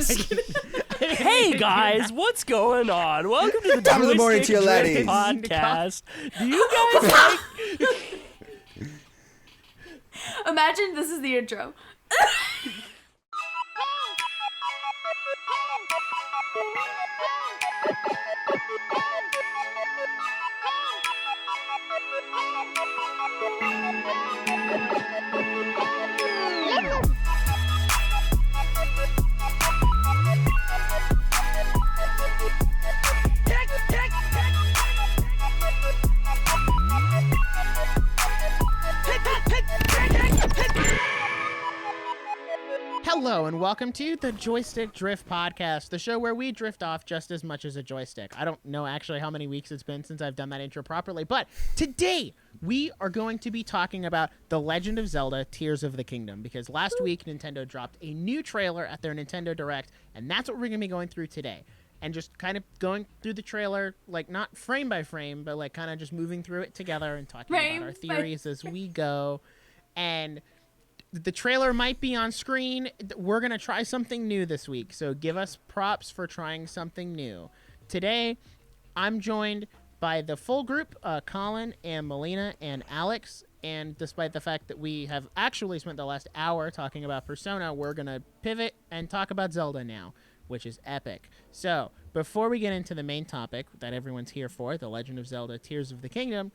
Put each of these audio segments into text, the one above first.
Just kidding. Hey guys, what's going on? Welcome to the Top of the morning Joystick to you, Drift ladies. podcast. Do you guys like? Imagine this is the intro. Hello and welcome to the Joystick Drift podcast, the show where we drift off just as much as a joystick. I don't know actually how many weeks it's been since I've done that intro properly, but today we are going to be talking about The Legend of Zelda Tears of the Kingdom, because last week Nintendo dropped a new trailer at their Nintendo Direct, and that's what we're going to be going through today. And just kind of going through the trailer, like not frame by frame, but like kind of just moving through it together and talking about our theories as we go. And the trailer might be on screen. We're going to try something new this week, so give us props for trying something new. Today, I'm joined by the full group, Colin and Melina and Alex, and despite the fact that we have actually spent the last hour talking about Persona, we're going to pivot and talk about Zelda now, which is epic. So, before we get into the main topic that everyone's here for, The Legend of Zelda Tears of the Kingdom,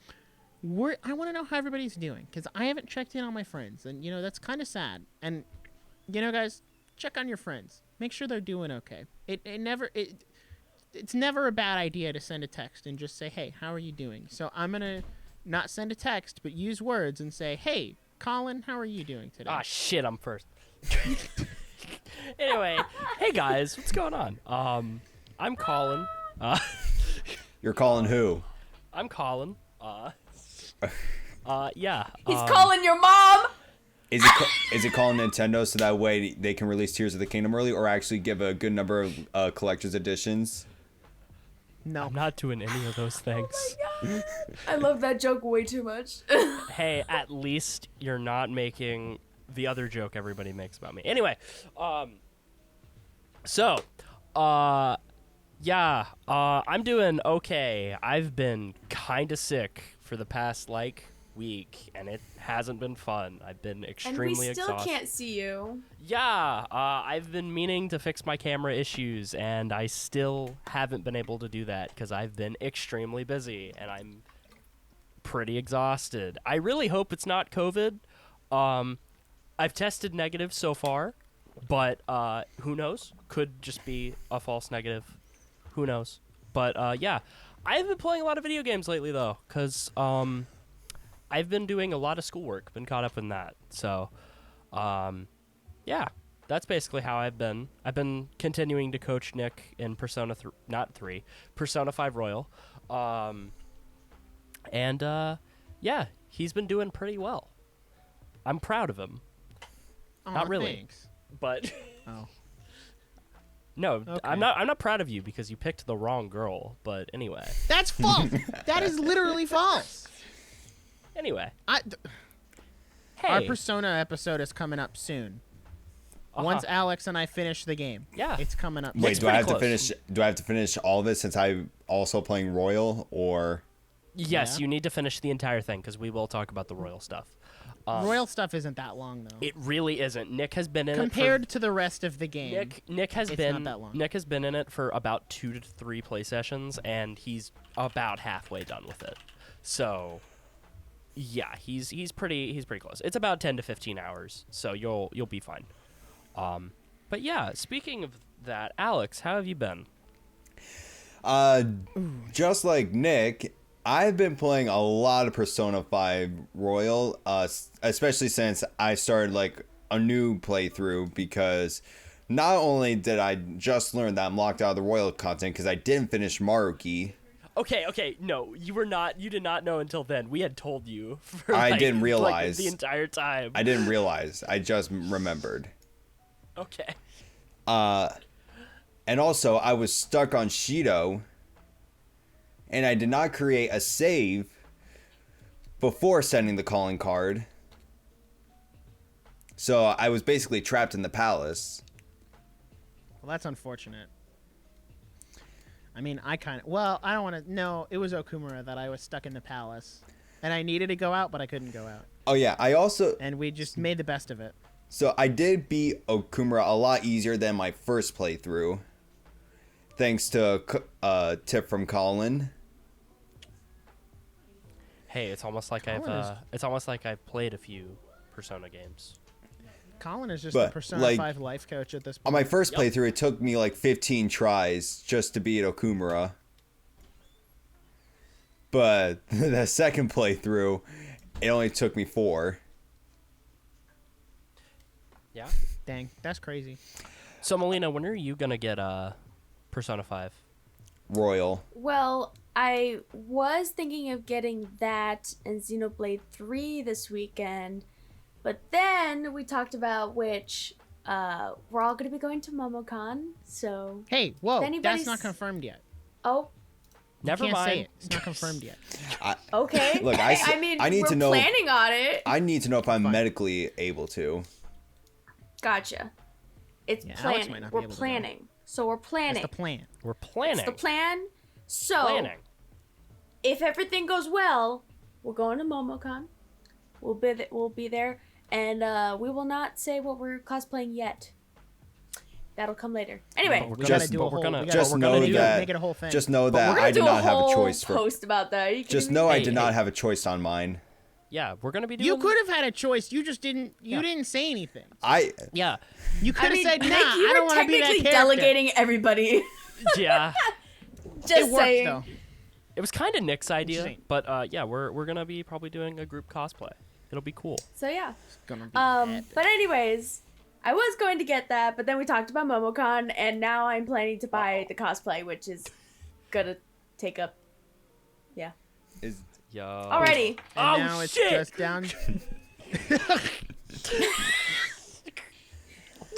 I want to know how everybody's doing, because I haven't checked in on my friends, and, you know, that's kind of sad. And, you know, guys, check on your friends. Make sure they're doing okay. It's never a bad idea to send a text and just say, hey, how are you doing? So I'm going to not send a text, but use words and say, hey, Colin, how are you doing today? Ah, shit, I'm first. Anyway, hey guys, what's going on? I'm Colin. You're calling who? I'm Colin. Yeah. He's calling your mom. Is it calling Nintendo so that way they can release Tears of the Kingdom early, or actually give a good number of collector's editions? No. I'm not doing any of those things. Oh my God. I love that joke way too much. Hey, at least you're not making the other joke everybody makes about me. Anyway, I'm doing okay. I've been kind of sick for the past, week, and it hasn't been fun. I've been extremely exhausted. And we still can't see you. Yeah, I've been meaning to fix my camera issues, and I still haven't been able to do that because I've been extremely busy, and I'm pretty exhausted. I really hope it's not COVID. I've tested negative so far, but who knows? Could just be a false negative. Who knows? But yeah, I've been playing a lot of video games lately though, because I've been doing a lot of schoolwork, been caught up in that. So yeah, that's basically how I've been. I've been continuing to coach Nick in Persona 5 Royal. And yeah, he's been doing pretty well. I'm proud of him. Oh, Not really. Thanks. But Oh. no, Okay. I'm not proud of you because you picked the wrong girl. But anyway. That's false. That is literally false. Anyway. Our Hey. Persona episode is coming up soon. Uh-huh. Once Alex and I finish the game. Yeah. It's coming up. Wait, It's do I have pretty to finish? Do I have to finish all of it since I'm also playing Royal, or? Yes, Yeah. you need to finish the entire thing because we will talk about the royal stuff. Royal stuff isn't that long though. It really isn't. Nick has been in Compared to the rest of the game. Nick has it's been not that long. Nick has been in it for about 2 to 3 play sessions, and he's about halfway done with it. So, yeah, he's pretty close. It's about 10 to 15 hours, so you'll be fine. But yeah, speaking of that, Alex, how have you been? Just like Nick, I've been playing a lot of Persona 5 Royal, especially since I started a new playthrough, because not only did I just learn that I'm locked out of the Royal content because I didn't finish Maruki. Okay, no, you did not know until then. We had told you for I didn't realize the entire time. I didn't realize. I just remembered. Okay. And also I was stuck on Shido, and I did not create a save before sending the calling card. So I was basically trapped in the palace. Well, that's unfortunate. I mean, I don't want to. No, it was Okumura that I was stuck in the palace, and I needed to go out, but I couldn't go out, Oh yeah, I also and we just made the best of it. so I did beat Okumura a lot easier than my first playthrough, thanks to a tip from Colin. Hey, it's almost like I've played a few Persona games. Colin is just But, a Persona like, 5 life coach at this point. On my first Yep. playthrough, it took me like 15 tries just to beat Okumura. But the second playthrough, it only took me 4. Yeah. Dang, that's crazy. So Melina, when are you gonna get Persona 5? Royal. Well, I was thinking of getting that and Xenoblade 3 this weekend, but then we talked about which we're all going to be going to MomoCon, so... Hey, whoa, If that's anybody's- not confirmed yet. Oh, Never Can't mind. say it. It's not confirmed yet. okay. Look, I mean, I need we're to know. planning on it. I need to know if I'm Fine. medically able to. Gotcha. It's Yeah, Alex planning. might not be We're able to go. planning. So we're That's planning. the plan. We're planning. It's the plan. So, Planning. if everything goes well, we're going to MomoCon. We'll be there, and we will not say what we're cosplaying yet. That'll come later. Anyway, But we're We gonna- gotta do but a we're whole. gonna- we gotta, Just we're know gonna do- that- make it a whole thing. Just know we're that gonna I do did a not have a whole choice for. post about that. Are you Just kidding know me? I Hey, did not hey. have a choice on mine. Yeah, we're gonna be doing. You could have had a choice. You just didn't. You Yeah. didn't say anything. Yeah, You could I have mean, said, Nick, "Nah, you I don't were want to be that technically character." delegating everybody. yeah. Just It worked saying. though. It was kind of Nick's idea, Interesting. but yeah, we're gonna be probably doing a group cosplay. It'll be cool. So yeah. It's gonna be But anyways, I was going to get that, but then we talked about MomoCon, and now I'm planning to buy the cosplay, which is gonna take up. Yeah. Is Yo. Alrighty. And Oh, now it's shit! just down.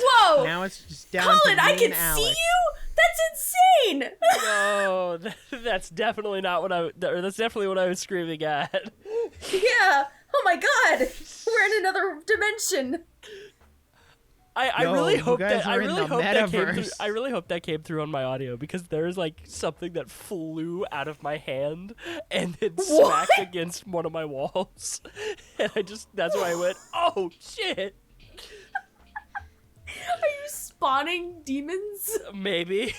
Whoa, Now it's just down Colin, to I me can and see Alex. you. That's insane. No, that's definitely not what that's definitely what I was screaming at. Yeah. Oh my God. We're in another dimension. I Yo, really you hope guys that I are in really the hope that came through. metaverse. I really hope that came through on my audio because there's like something that flew out of my hand and it What? smacked against one of my walls, and that's why I went, oh shit, Are you spawning demons? maybe.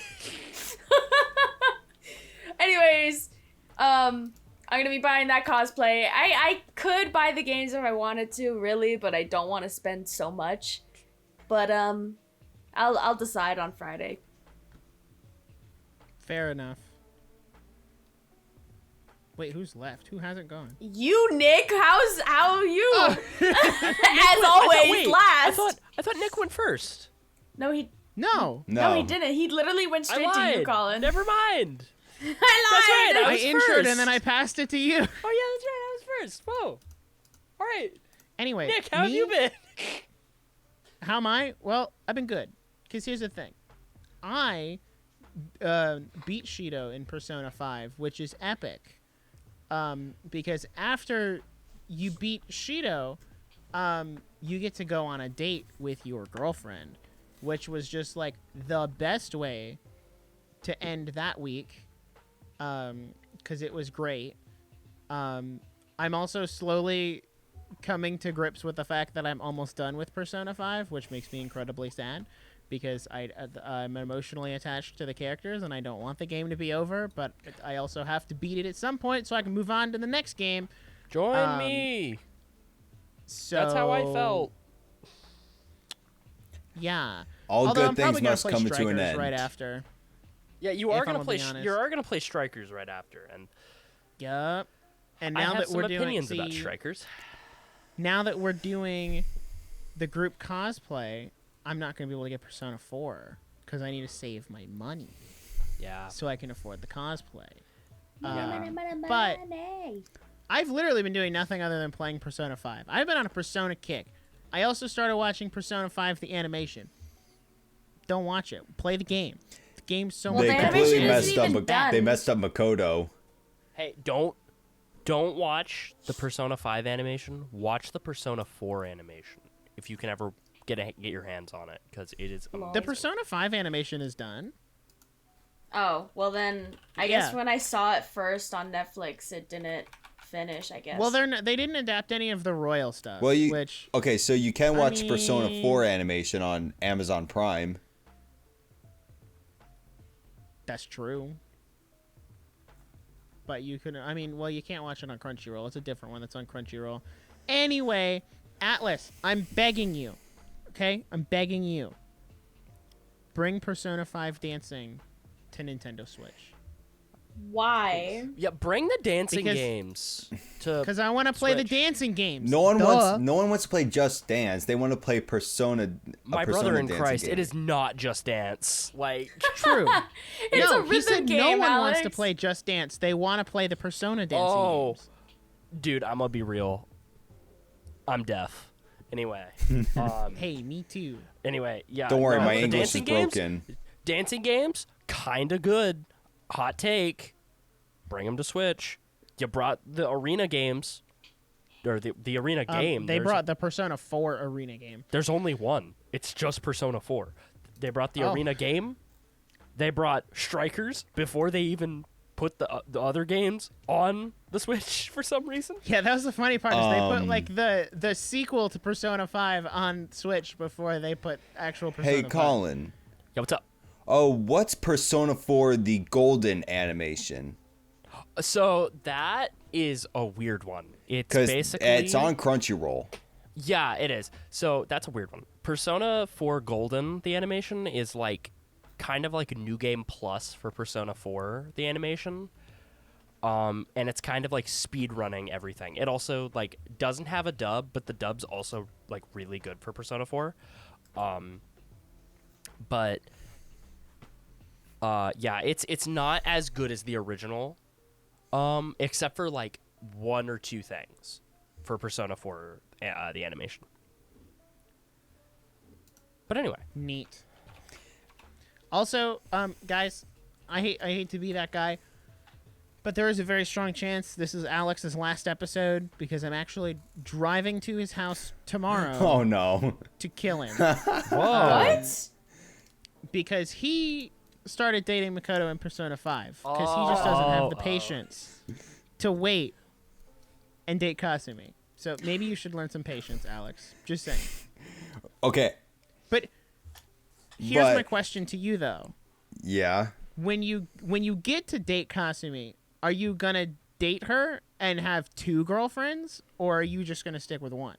Anyways, I'm gonna be buying that cosplay. I could buy the games if I wanted to, really, but I don't want to spend so much. But I'll decide on Friday. Fair enough. Wait, who's left? Who hasn't gone? You, Nick, how are you? Oh. As always, Wait, last. I thought Nick went first. No, he No. no, he no. didn't. He literally went I straight to you, lied. Colin. Never mind. I lied. right, I I was introed first. and then I passed it to you. Oh yeah, that's right. I was first. Whoa. All right, Anyway, Nick, how have me? you been? How am I? Well, I've been good. Because here's the thing. I beat Shido in Persona 5, which is epic. Because after you beat Shido, you get to go on a date with your girlfriend, which was just like the best way to end that week. Because it was great. I'm also slowly coming to grips with the fact that I'm almost done with Persona 5, which makes me incredibly sad because I'm emotionally attached to the characters and I don't want the game to be over, but I also have to beat it at some point so I can move on to the next game. Join me. So That's how I felt. Yeah. All Although good I'm things probably gonna must play come to an Strikers end. right after. Yeah, you If are I'm gonna gonna play. be honest. You are gonna play Strikers right after, and Yup. And I now have that some we're doing opinions about see, Strikers. now that we're doing the group cosplay, I'm not going to be able to get Persona 4 because I need to save my money Yeah. so I can afford the cosplay. Yeah. But I've literally been doing nothing other than playing Persona 5. I've been on a Persona kick. I also started watching Persona 5 the animation. Don't watch it. Play the game. The game's so Well, They the much animation completely isn't messed up. even done. They messed up Makoto. Hey, don't watch the Persona 5 animation. Watch the Persona 4 animation if you can ever get your hands on it because it is Lol. amazing. The Persona 5 animation is done. Oh, well then, I guess when I saw it first on Netflix, it didn't finish, I guess. Well, they didn't adapt any of the royal stuff. Well, which okay, so you can watch I Persona mean- 4 animation on Amazon Prime. that's true. But you couldn't. I mean, well, you can't watch it on Crunchyroll. It's a different one that's on Crunchyroll. Anyway, Atlas, I'm begging you. Okay, I'm begging you. Bring Persona 5 dancing to Nintendo Switch. Why? Yeah, bring the dancing Because- games to. Because I want to play the Switch. dancing games. No one Duh. wants to play Just Dance. They want to play Persona. My Persona brother in dancing Christ, game. it is not Just Dance. Like, True. It's no, a he rhythm said no game, one wants to Alex. play Just Dance. They want to play the Persona dancing Oh. games. dude, I'm gonna be real. I'm deaf. Anyway, Hey, me too. anyway, yeah. Don't worry, no, my the English is dancing games, broken. Dancing games, kinda good. Hot take. Bring them to Switch. You brought the arena games, or the arena game. They There's- brought the Persona 4 arena game. There's only one. It's just Persona 4. They brought the Oh. arena game. They brought Strikers before they even put the other games on the Switch for some reason. Yeah, that was the funny part. Is they put like the sequel to Persona 5 on Switch before they put actual Persona. Hey, 5. Colin. Yo, what's up? Oh, what's Persona 4 the golden animation? So that is a weird one. It's Because basically it's on Crunchyroll. Yeah, it is. So that's a weird one. Persona 4 Golden, the animation is like kind of like a new game plus for Persona 4, the animation. And it's kind of like speed running everything. It also like doesn't have a dub, but the dub's also like really good for Persona 4. But yeah, it's not as good as the original. Except for like one or two things for Persona 4 the animation. But anyway, Neat. Also, guys, I hate to be that guy, but there is a very strong chance this is Alex's last episode because I'm actually driving to his house tomorrow Oh no. to kill him What? because he started dating Makoto in Persona 5 because he just doesn't have the Oh. patience to wait and date Kasumi. So maybe you should learn some patience, Alex. Just saying. Okay. But here's But- my question to you though. Yeah. When you get to date Kasumi, are you gonna date her and have two girlfriends, or are you just gonna stick with one?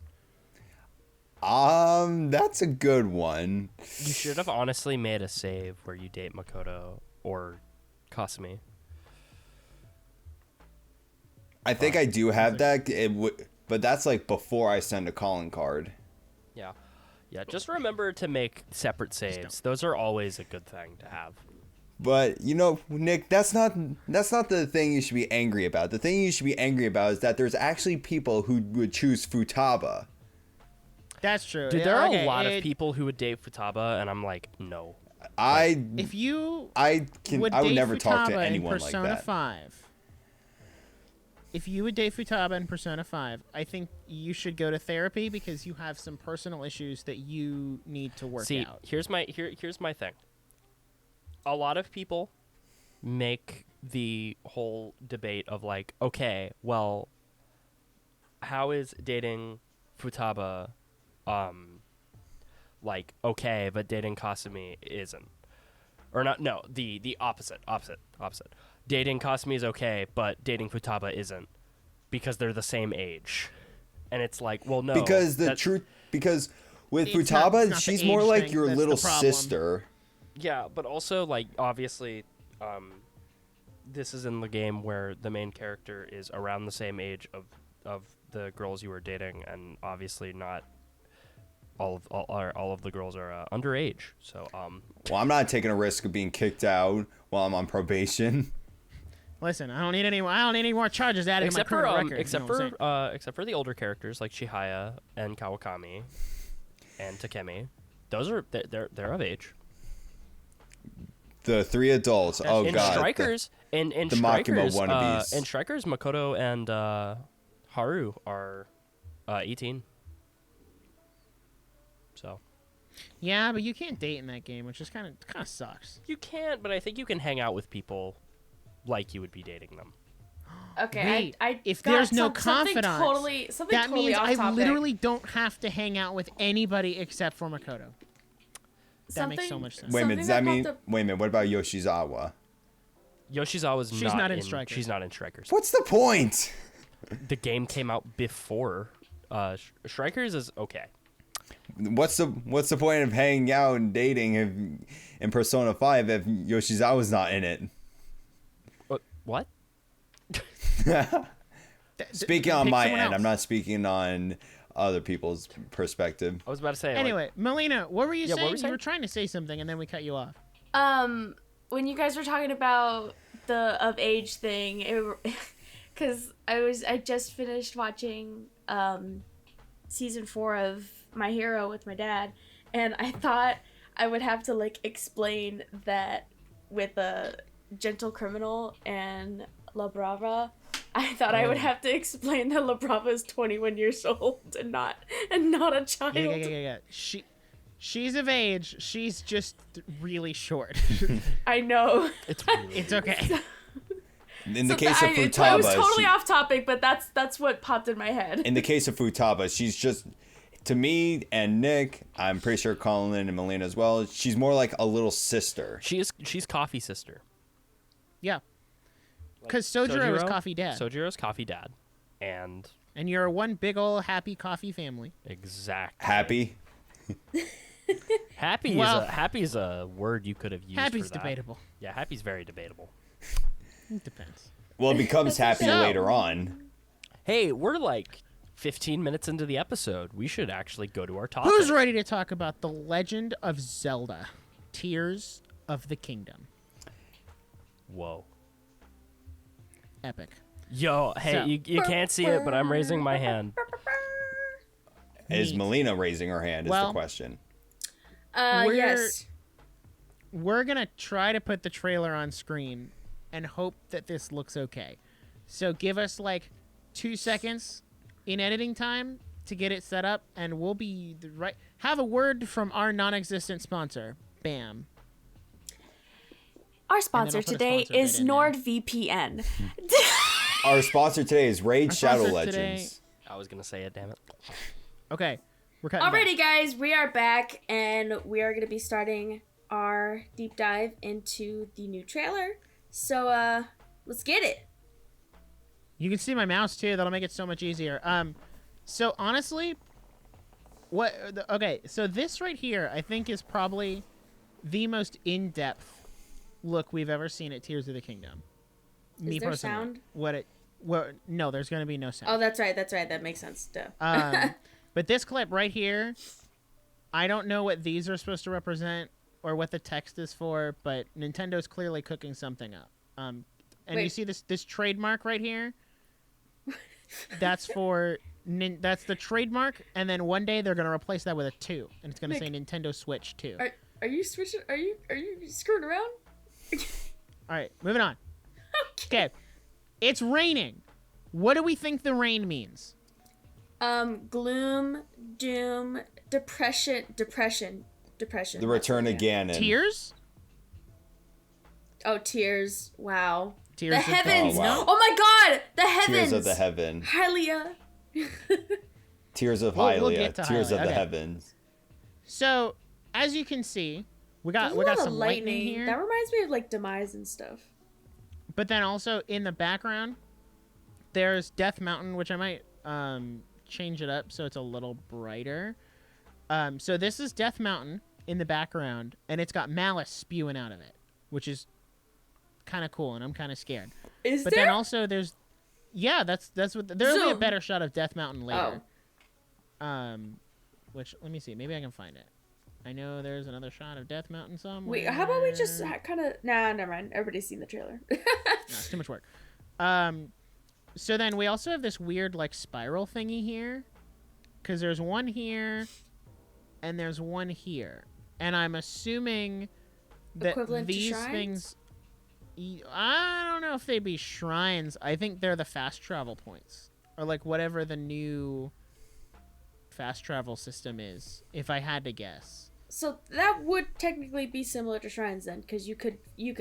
That's a good one. you should have honestly made a save where you date Makoto or Kasumi. I think I do have that. But that's like before I send a calling card. Yeah. Yeah, just remember to make separate saves. Those are always a good thing to have. But you know, Nick, that's not the thing you should be angry about. The thing you should be angry about is that there's actually people who would choose Futaba. That's true. Dude, there are Okay, a lot of people who would date Futaba, and I'm like, no. If you I would date never talk to Futaba in anyone like Persona that. 5, if you would date Futaba in Persona 5, I think you should go to therapy because you have some personal issues that you need to work See, out. here's my thing. A lot of people make the whole debate of like, okay, well, how is dating Futaba like okay, but dating Kasumi isn't? Or not, no, the opposite. Dating Kasumi is okay, but dating Futaba isn't because they're the same age. And it's like, well, no. Because because with It's not Futaba, the she's age more like thing your that's little the problem. sister. Yeah, but also like obviously, this is in the game where the main character is around the same age of the girls you were dating, and obviously not all of the girls are underage. So Well, I'm not taking a risk of being kicked out while I'm on probation. Listen, I don't need any more charges added except to my for current record. except you know what I'm saying? except for the older characters like Chihaya and Kawakami and Takemi, those are they're of age. The three adults. Oh In god. Strikers, in the Makima Strikers, wannabes. in Strikers, Makoto and Haru are 18. So Yeah, but you can't date in that game, which is kind of sucks. You can't, but I think you can hang out with people like you would be dating them. Okay, Wait, I if got there's no something confidants, totally that means off I topic. literally don't have to hang out with anybody except for Makoto. That makes so much sense. Wait a minute, does that something mean? that popped Wait a minute, what about Yoshizawa? Yoshizawa's She's not, not in in Strikers. She's not in Strikers. What's the point? The game came out before. Strikers is okay. What's the point of hanging out and dating in Persona 5 if Yoshizawa's not in it? What? Speaking on Pick my someone end, else. I'm not speaking on other people's perspective. I was about to say. Anyway, Melina, what were you Yeah, what saying? were you You saying? were trying to say something, and then we cut you off. When you guys were talking about the of age thing, because I just finished watching season 4 of My Hero with my dad, and I thought I would have to like explain that with a Gentle Criminal and La Brava. I thought I would have to explain that La Brava is 21 years old and not a child. Yeah. She's of age. She's just really short. I know. It's really It's okay. In the So case of I was Futaba, totally off topic, but that's what popped in my head. in the case of Futaba, she's just, to me and Nick, I'm pretty sure Colin and Melina as well, she's more like a little sister. She's Coffee sister. Yeah. Because Sojiro is Coffee Dad. Sojiro's Coffee Dad, and And you're one big ol' happy coffee family. exactly Happy? Happy Well- is a word you could have used. Happy's for that. debatable. Yeah, happy's very debatable. It depends. Well, it becomes happy So- later on. Hey, we're like 15 minutes into the episode. We should actually go to our topic. Who's ready to talk about The Legend of Zelda? Tears of the Kingdom. Whoa. Epic. Yo, hey, So- you can't see it, but I'm raising my hand. Is Neat. Melina raising her hand is Well- the question. We're- Yes. We're going to try to put the trailer on screen and hope that this looks okay. So give us like 2 seconds in editing time to get it set up, and we'll be right. Have a word from our non-existent sponsor. Bam. Our I'll sponsor put a today sponsor bit is in there. NordVPN. Our sponsor today is Raid Our Shadow sponsor today- Legends. I was gonna say it, damn it. Okay. We're cutting back. Alrighty, guys, we are back, and we are going to be starting our deep dive into the new trailer. So, let's get it. You can see my mouse too. That'll make it so much easier. So honestly, okay, so this right here, I think, is probably the most in-depth look we've ever seen at Tears of the Kingdom. Is there sound? No, there's going to be no sound. Oh, that's right. That makes sense. Duh. But this clip right here, I don't know what these are supposed to represent or what the text is for, but Nintendo's clearly cooking something up. And you Wait. see this trademark right here? That's for that's the trademark, and then one day they're gonna replace that with a 2, and it's gonna say Nick. Nintendo Switch 2. Are you switching? Are you screwing around? All right, moving on. Okay, it's raining. What do we think the rain means? Gloom, doom, depression. The return Yeah. of Ganon. Tears? Oh, tears! Wow. Tears The of heavens! Oh, wow. Oh my God! The heavens! Tears of the heaven. Hylia. Tears of We'll Hylia. get to Tears Hylia, of the okay. heavens. So, as you can see, we got There's a lot of some lightning here. That reminds me of like Demise and stuff. But then also in the background, there's Death Mountain, which I might change it up so it's a little brighter. So this is Death Mountain in the background, and it's got Malice spewing out of it, which is kind of cool, and I'm kind of scared. Is But there? then also there's, yeah, that's what there'll be a Zoom. better shot of Death Mountain later. Oh. Which let me see, maybe I can find it. I know there's another shot of Death Mountain somewhere. Wait, how about we just kind of? Nah, never mind. Everybody's seen the trailer. No, it's too much work. So then we also have this weird like spiral thingy here, because there's one here, and there's one here, and I'm assuming that Equivalent to these shrines? things. I don't know if they'd be shrines. I think they're the fast travel points, or like whatever the new fast travel system is. If I had to guess. So that would technically be similar to shrines then, because you could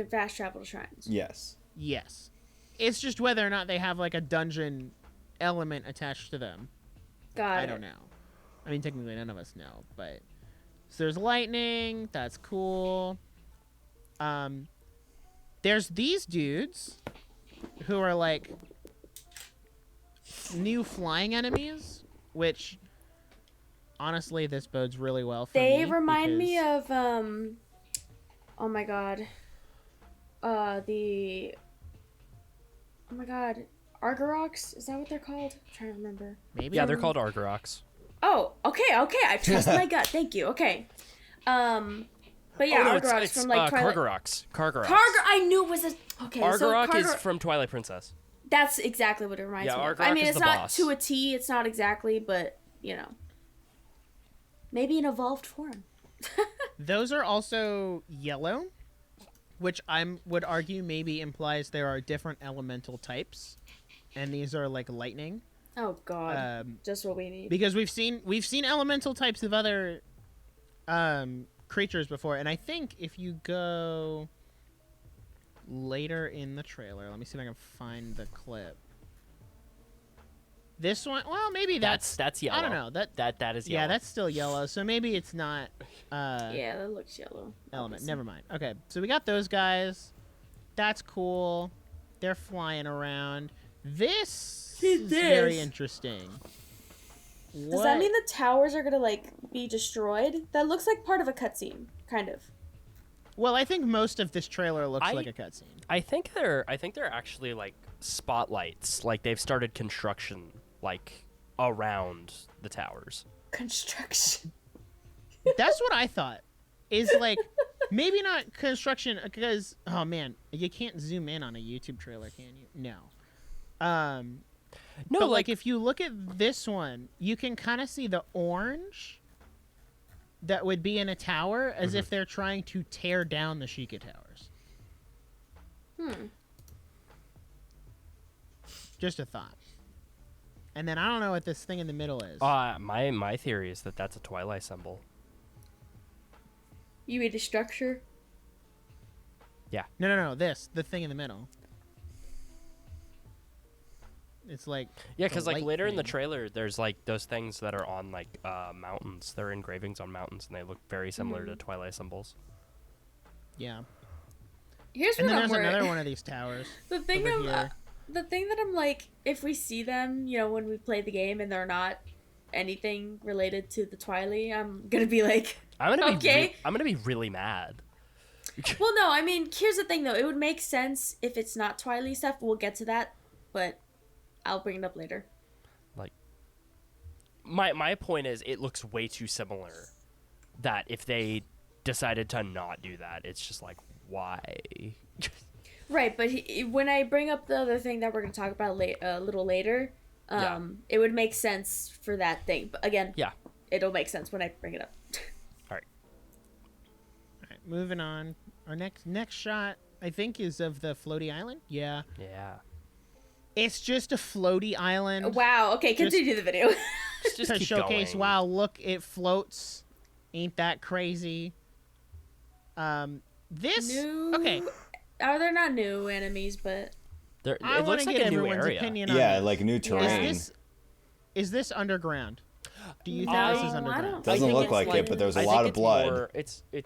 fast travel to shrines. Yes. Yes. It's just whether or not they have like a dungeon element attached to them. Got it. I don't know. I mean, technically none of us know, but so there's lightning. That's cool. There's these dudes who are like new flying enemies, which honestly this bodes really well for me. They remind me because- of oh my god. Oh my god. Argoroks? Is that what they're called? I'm trying to remember. maybe. Yeah, they're called Argoroks. Oh, okay. I trust my gut. Thank you. Okay. But yeah, no, Argoroks it's from like Twilight. Kargoroks. I knew it was a okay. Argorok so is from Twilight Princess. That's exactly what it reminds Yeah, me of. Argorok I mean, is it's the not boss. to a T. It's not exactly, but you know, maybe an evolved form. Those are also yellow, which would argue maybe implies there are different elemental types, and these are like lightning. Oh god, just what we need. Because we've seen elemental types of other creatures before, and I think if you go later in the trailer, let me see if I can find the clip. This one, well, maybe that's yellow. I don't know That is yellow. yeah, that's still yellow, so maybe it's not Yeah, that looks yellow. element. Never mind. Okay, so we got those guys. That's cool. They're flying around. This is very interesting. Does that mean the towers are gonna like be destroyed? That looks like part of a cutscene, kind of. Well, I think most of this trailer looks like a cutscene. I think they're actually like spotlights. Like they've started construction like around the towers. Construction. That's what I thought. Is like maybe not construction because oh man, you can't zoom in on a YouTube trailer, can you? No. No, But like if you look at this one, you can kind of see the orange that would be in a tower as if they're trying to tear down the Sheikah towers. Just a thought. And then I don't know what this thing in the middle is. my theory is that that's a Twilight symbol. You mean the structure? No. The thing in the middle. It's like Yeah, because the like light later in the thing. trailer, there's like those things that are on like mountains. They're engravings on mountains, and they look very similar to Twilight symbols. Yeah. Here's And what then I'm there's worried. another one of these towers. The thing over I'm, here. the thing that I'm like, if we see them, you know, when we play the game and they're not anything related to the Twilight, I'm gonna be like, I'm gonna be okay. I'm gonna be really mad. Well, no, I mean, here's the thing though. It would make sense if it's not Twilight stuff. We'll get to that, but I'll bring it up later. Like, my point is, it looks way too similar. That if they decided to not do that, it's just like, why? Right, but when I bring up the other thing that we're gonna talk about a little later, it would make sense for that thing. But again, Yeah. it'll make sense when I bring it up. All right. All right, moving on. Our next shot, I think, is of the floaty island. Yeah. Yeah. It's just a floaty island. Wow. Okay, continue the video. Just to keep showcase, going. wow, look, it floats. Ain't that crazy? This New. okay. Are there not new enemies? But There, I it want looks to like get a new everyone's area. opinion on Yeah, this. like new terrain. Is this underground? Do you think No, this is I underground? don't- Doesn't I think look it's like it, but there's a I lot think of it's blood. More,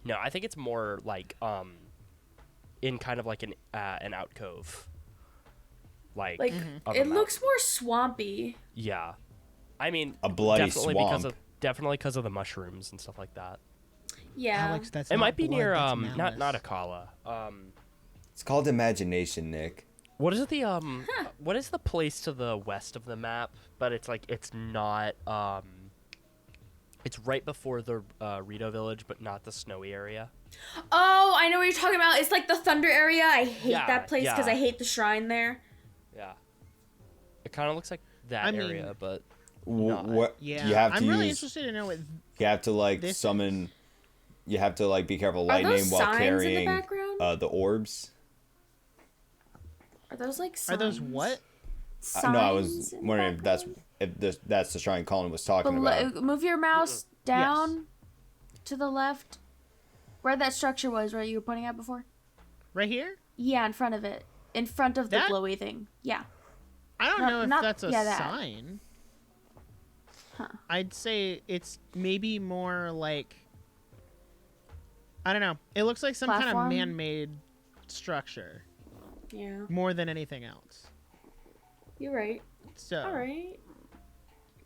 No, I think it's more like in kind of like an alcove. Like of a it mountain. looks more swampy. Yeah, I mean A bloody definitely swamp. because of the mushrooms and stuff like that. Yeah. Alex, that's It not might be blood, near that's not malice. Akala. It's called imagination, Nick. What is it what is the place to the west of the map? But it's like it's not it's right before the Rito village, but not the snowy area. Oh, I know what you're talking about. It's like the Thunder area. I hate Yeah, that place because yeah. I hate the shrine there. Yeah, it kind of looks like that I mean- area, but What Yeah, you have to I'm really use? interested to know what. You have to like This summon. You have to like be careful Are lightning those while signs in the carrying background? the orbs. Are those like signs? Are those what? No, I Signs was in the wondering if background? that's the shrine Colin was talking about. Move your mouse down. to the left, where that structure was, where you were pointing at before. Right here? Yeah, in front of it, in front of the That? glowy thing. Yeah. I don't No, know if not- that's a yeah, that. sign. Huh. I'd say it's maybe more like, I don't know. It looks like some kind of Platform? man-made structure Yeah. more than anything else. You're right. So All right.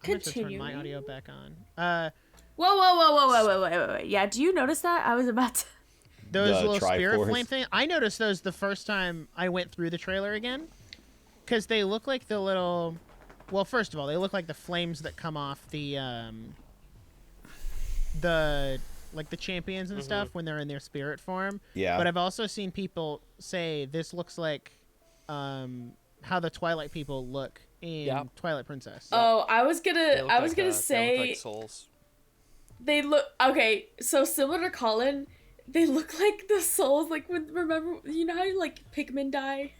I'm going to turn Continue. my audio back on. Whoa. Yeah, do you notice that? I was about to... Those The little spirit Triforce. flame thing. I noticed those the first time I went through the trailer again, because they look like the little. Well, first of all, they look like the flames that come off the like the champions and stuff when they're in their spirit form. Yeah. But I've also seen people say this looks like how the Twilight people look in Yep. Twilight Princess. Oh, I was They gonna look say they look like souls. they look okay. So similar to Colin, they look like the souls. Like remember, you know how like Pikmin die?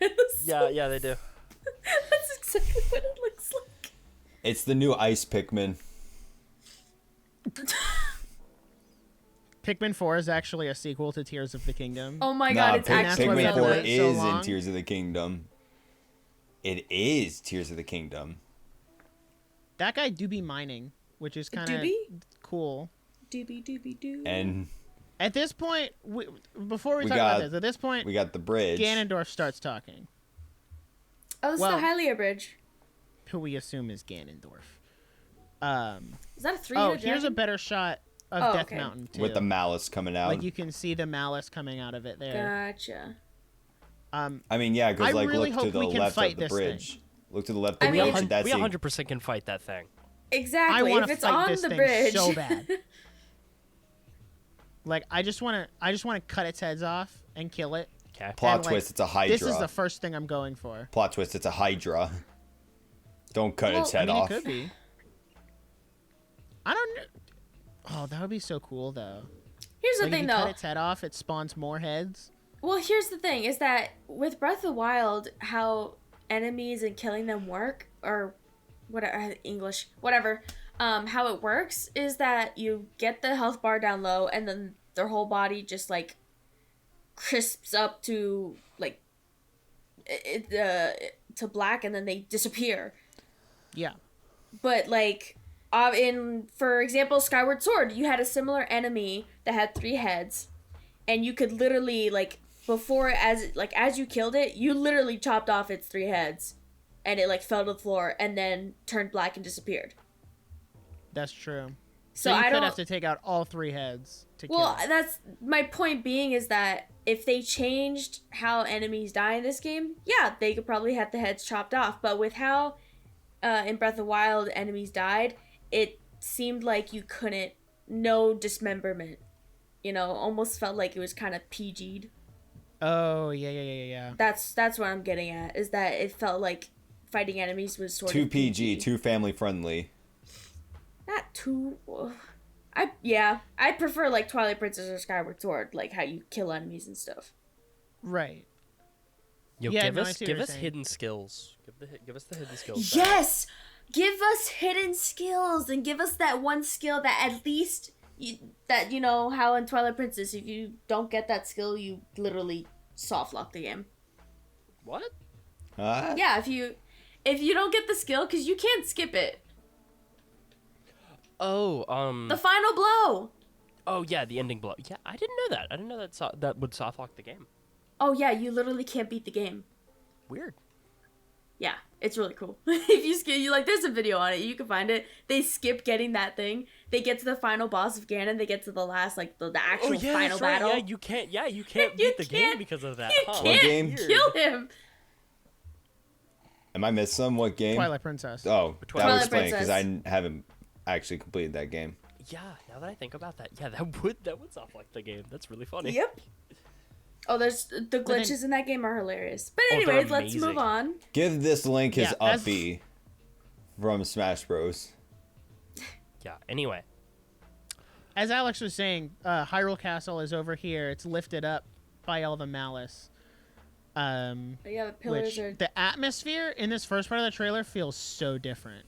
Yeah, they do. That's exactly what it looks like. It's the new Ice Pikmin. Pikmin 4 is actually a sequel to Tears of the Kingdom. Oh my Nah, god, it's actually Pikmin Pikmin 4 Zelda. So is in long. Tears of the Kingdom. It is Tears of the Kingdom. That guy do be mining, which is kind of Doobie? cool. Doobie. And At this point, before we We talk got- about this, at this point, we got the bridge. Ganondorf starts talking, Oh, this Well- is the Hylia Bridge. who we assume is Ganondorf. Is that a 3 Oh, here's a better shot of Oh, Death okay. Mountain too. With the malice coming out. like you can see the malice coming out of it there. Gotcha. I mean, yeah, I because like really look to hope the we can left fight of the this bridge. thing. Look to the left I of the mean- bridge. That's We the 100% can fight that thing. Exactly. I want If to it's fight on this the thing bridge. so bad. Like I just want to cut its heads off and kill it. Okay. plot and, like, twist. It's a Hydra. This is the first thing I'm going for. Plot twist. It's a Hydra. Don't cut its Well, head I mean, off. it could be. I don't know. Oh, that would be so cool though. Here's the Like if thing you though. cut its head off, it spawns more heads. Well, here's the thing is that with Breath of the Wild, how enemies and killing them work, or whatever, English, whatever, how it works is that you get the health bar down low and then their whole body just like crisps up to like to black and then they disappear. Yeah. But like in for example Skyward Sword, you had a similar enemy that had 3 heads, and you could literally like before as you killed it, you literally chopped off its 3 heads, and it like fell to the floor and then turned black and disappeared. That's true. So you I could don't. have to take out all 3 heads to Well, kill it. that's my point being is that if they changed how enemies die in this game, yeah, they could probably have the heads chopped off. But with how in Breath of the Wild enemies died, it seemed like you couldn't, no dismemberment. You know, almost felt like it was kind of PG'd. Oh, yeah. That's what I'm getting at, is that it felt like fighting enemies was sort Too of PG, too family friendly. Not too. I prefer like Twilight Princess or Skyward Sword, like how you kill enemies and stuff. Right. Yo, Yeah, give no, I us see what give you're us saying. hidden skills. Give us the hidden skills. back. Yes, give us hidden skills and give us that one skill that at least you know how in Twilight Princess, if you don't get that skill, you literally soft lock the game. What? Huh? Yeah, if you don't get the skill, because you can't skip it. Oh, The final blow. oh yeah, the ending blow. Yeah, I didn't know that. I didn't know that that would soft lock the game. Oh yeah, you literally can't beat the game. Weird. Yeah, it's really cool. If you skip, you like, there's a video on it. You can find it. They skip getting that thing. They get to the final boss of Ganon. They get to the last, like the actual final that's right. battle. Yeah, you can't. Yeah, you can't You beat the game can't- because of that. You Huh? can't game? Weird. kill him. Am I missing some? What game? Twilight Princess. Oh, that Twilight was explain because Princess. I haven't actually completed that game. Yeah, now that I think about that, yeah, that would soft lock the game. That's really funny. Yep. Oh, there's the then- glitches in that game are hilarious. But Oh, they're anyways, let's amazing. move on. Give this Link his Yeah, up B from Smash Bros. Yeah. Anyway, As Alex was saying, Hyrule Castle is over here. It's lifted up by all the malice. Yeah, the pillars Which are. the atmosphere in this first part of the trailer feels so different.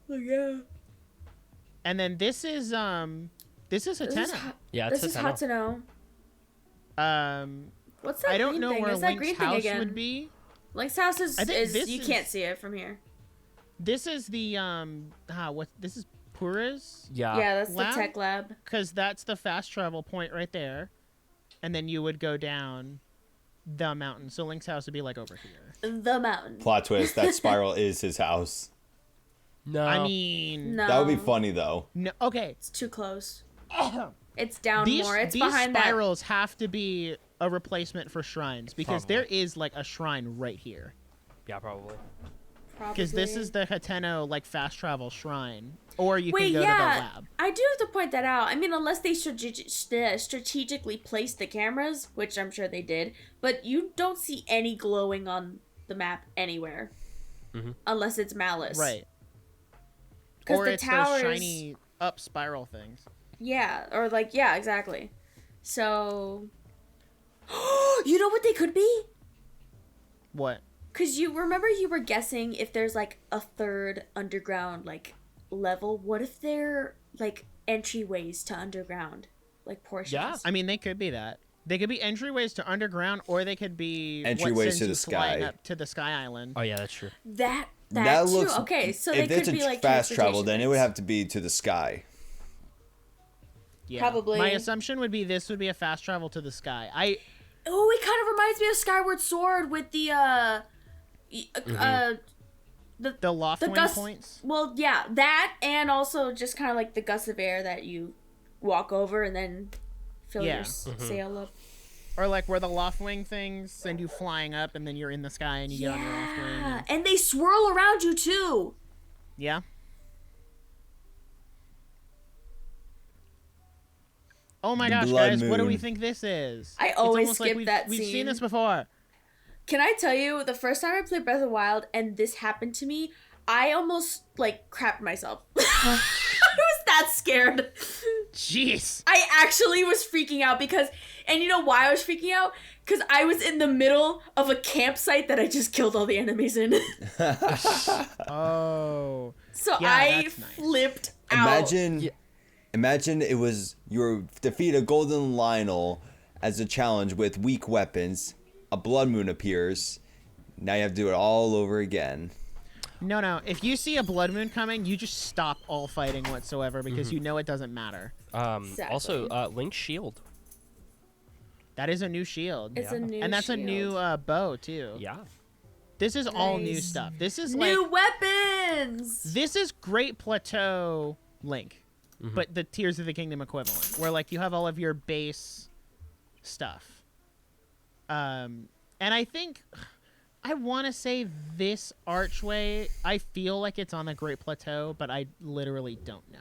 Oh, yeah. And then this is This is This is, Hateno. Yeah, it's this is Hateno. hot to know. What's that I don't green know thing? where Is that Link's green thing house again? would be. Link's house is, I think this you is- can't see it from here. This is the this is Pura's? Yeah. Yeah, that's lab? the tech lab. Because that's the fast travel point right there. And then you would go down the mountain. So Link's house would be like over here. The mountain. Plot twist: that spiral is his house. No. I mean, No. That would be funny though. no, okay. It's too close. It's down These, more. It's these behind that. spirals have to be a replacement for shrines because Probably. there is like a shrine right here. Yeah, probably. Because this Probably. is the Hateno like fast travel shrine, or you Wait, can go yeah, to the lab. I do have to point that out. I mean, unless they strategically placed the cameras, which I'm sure they did, but you don't see any glowing on the map anywhere, unless it's Malice. Right. Because Or the it's towers, those shiny up spiral things. yeah, or like yeah, exactly. So, you know what they could be? What? Cause you remember you were guessing if there's like a third underground like level. What if they're like entryways to underground, like portions? Yeah. I mean, they could be that. They could be entryways to underground, or they could be what Entryways sends to you the flying sky. up to the Sky Island. Oh yeah, that's true. That That too. looks Okay, so they if could it's be a like fast travel, transportation then it would things. have to be to the sky. Yeah. Probably. My assumption would be this would be a fast travel to the sky. Oh, it kind of reminds me of Skyward Sword with the The loft wing gust. points. Well, yeah, that and also just kind of like the gust of air that you walk over and then fill Yeah. your sail up. Or like where the loft wing things send you flying up and then you're in the sky and you get on your loft wing. Yeah, and they swirl around you too. Yeah. Oh my The gosh, blood guys, what do we moon. think this is? I It's always almost like skip we've, that we've scene. seen this before. Can I tell you, the first time I played Breath of the Wild and this happened to me, I almost like crapped myself. I was that scared. Jeez. I actually was freaking out because, and you know why I was freaking out? Because I was in the middle of a campsite that I just killed all the enemies in. Oh. So Yeah, I that's nice. flipped out. Imagine it was you defeat a golden Lionel as a challenge with weak weapons. A blood moon appears. Now you have to do it all over again. No. If you see a blood moon coming, you just stop all fighting whatsoever because you know it doesn't matter. Also, Link's shield. That is a new shield. It's a new And that's a shield. new bow, too. Yeah. This is all new Nice. stuff. This is New like... weapons! This is Great Plateau Link, but the Tears of the Kingdom equivalent, where like you have all of your base stuff. And I think I want to say this archway. I feel like it's on the Great Plateau, but I literally don't know.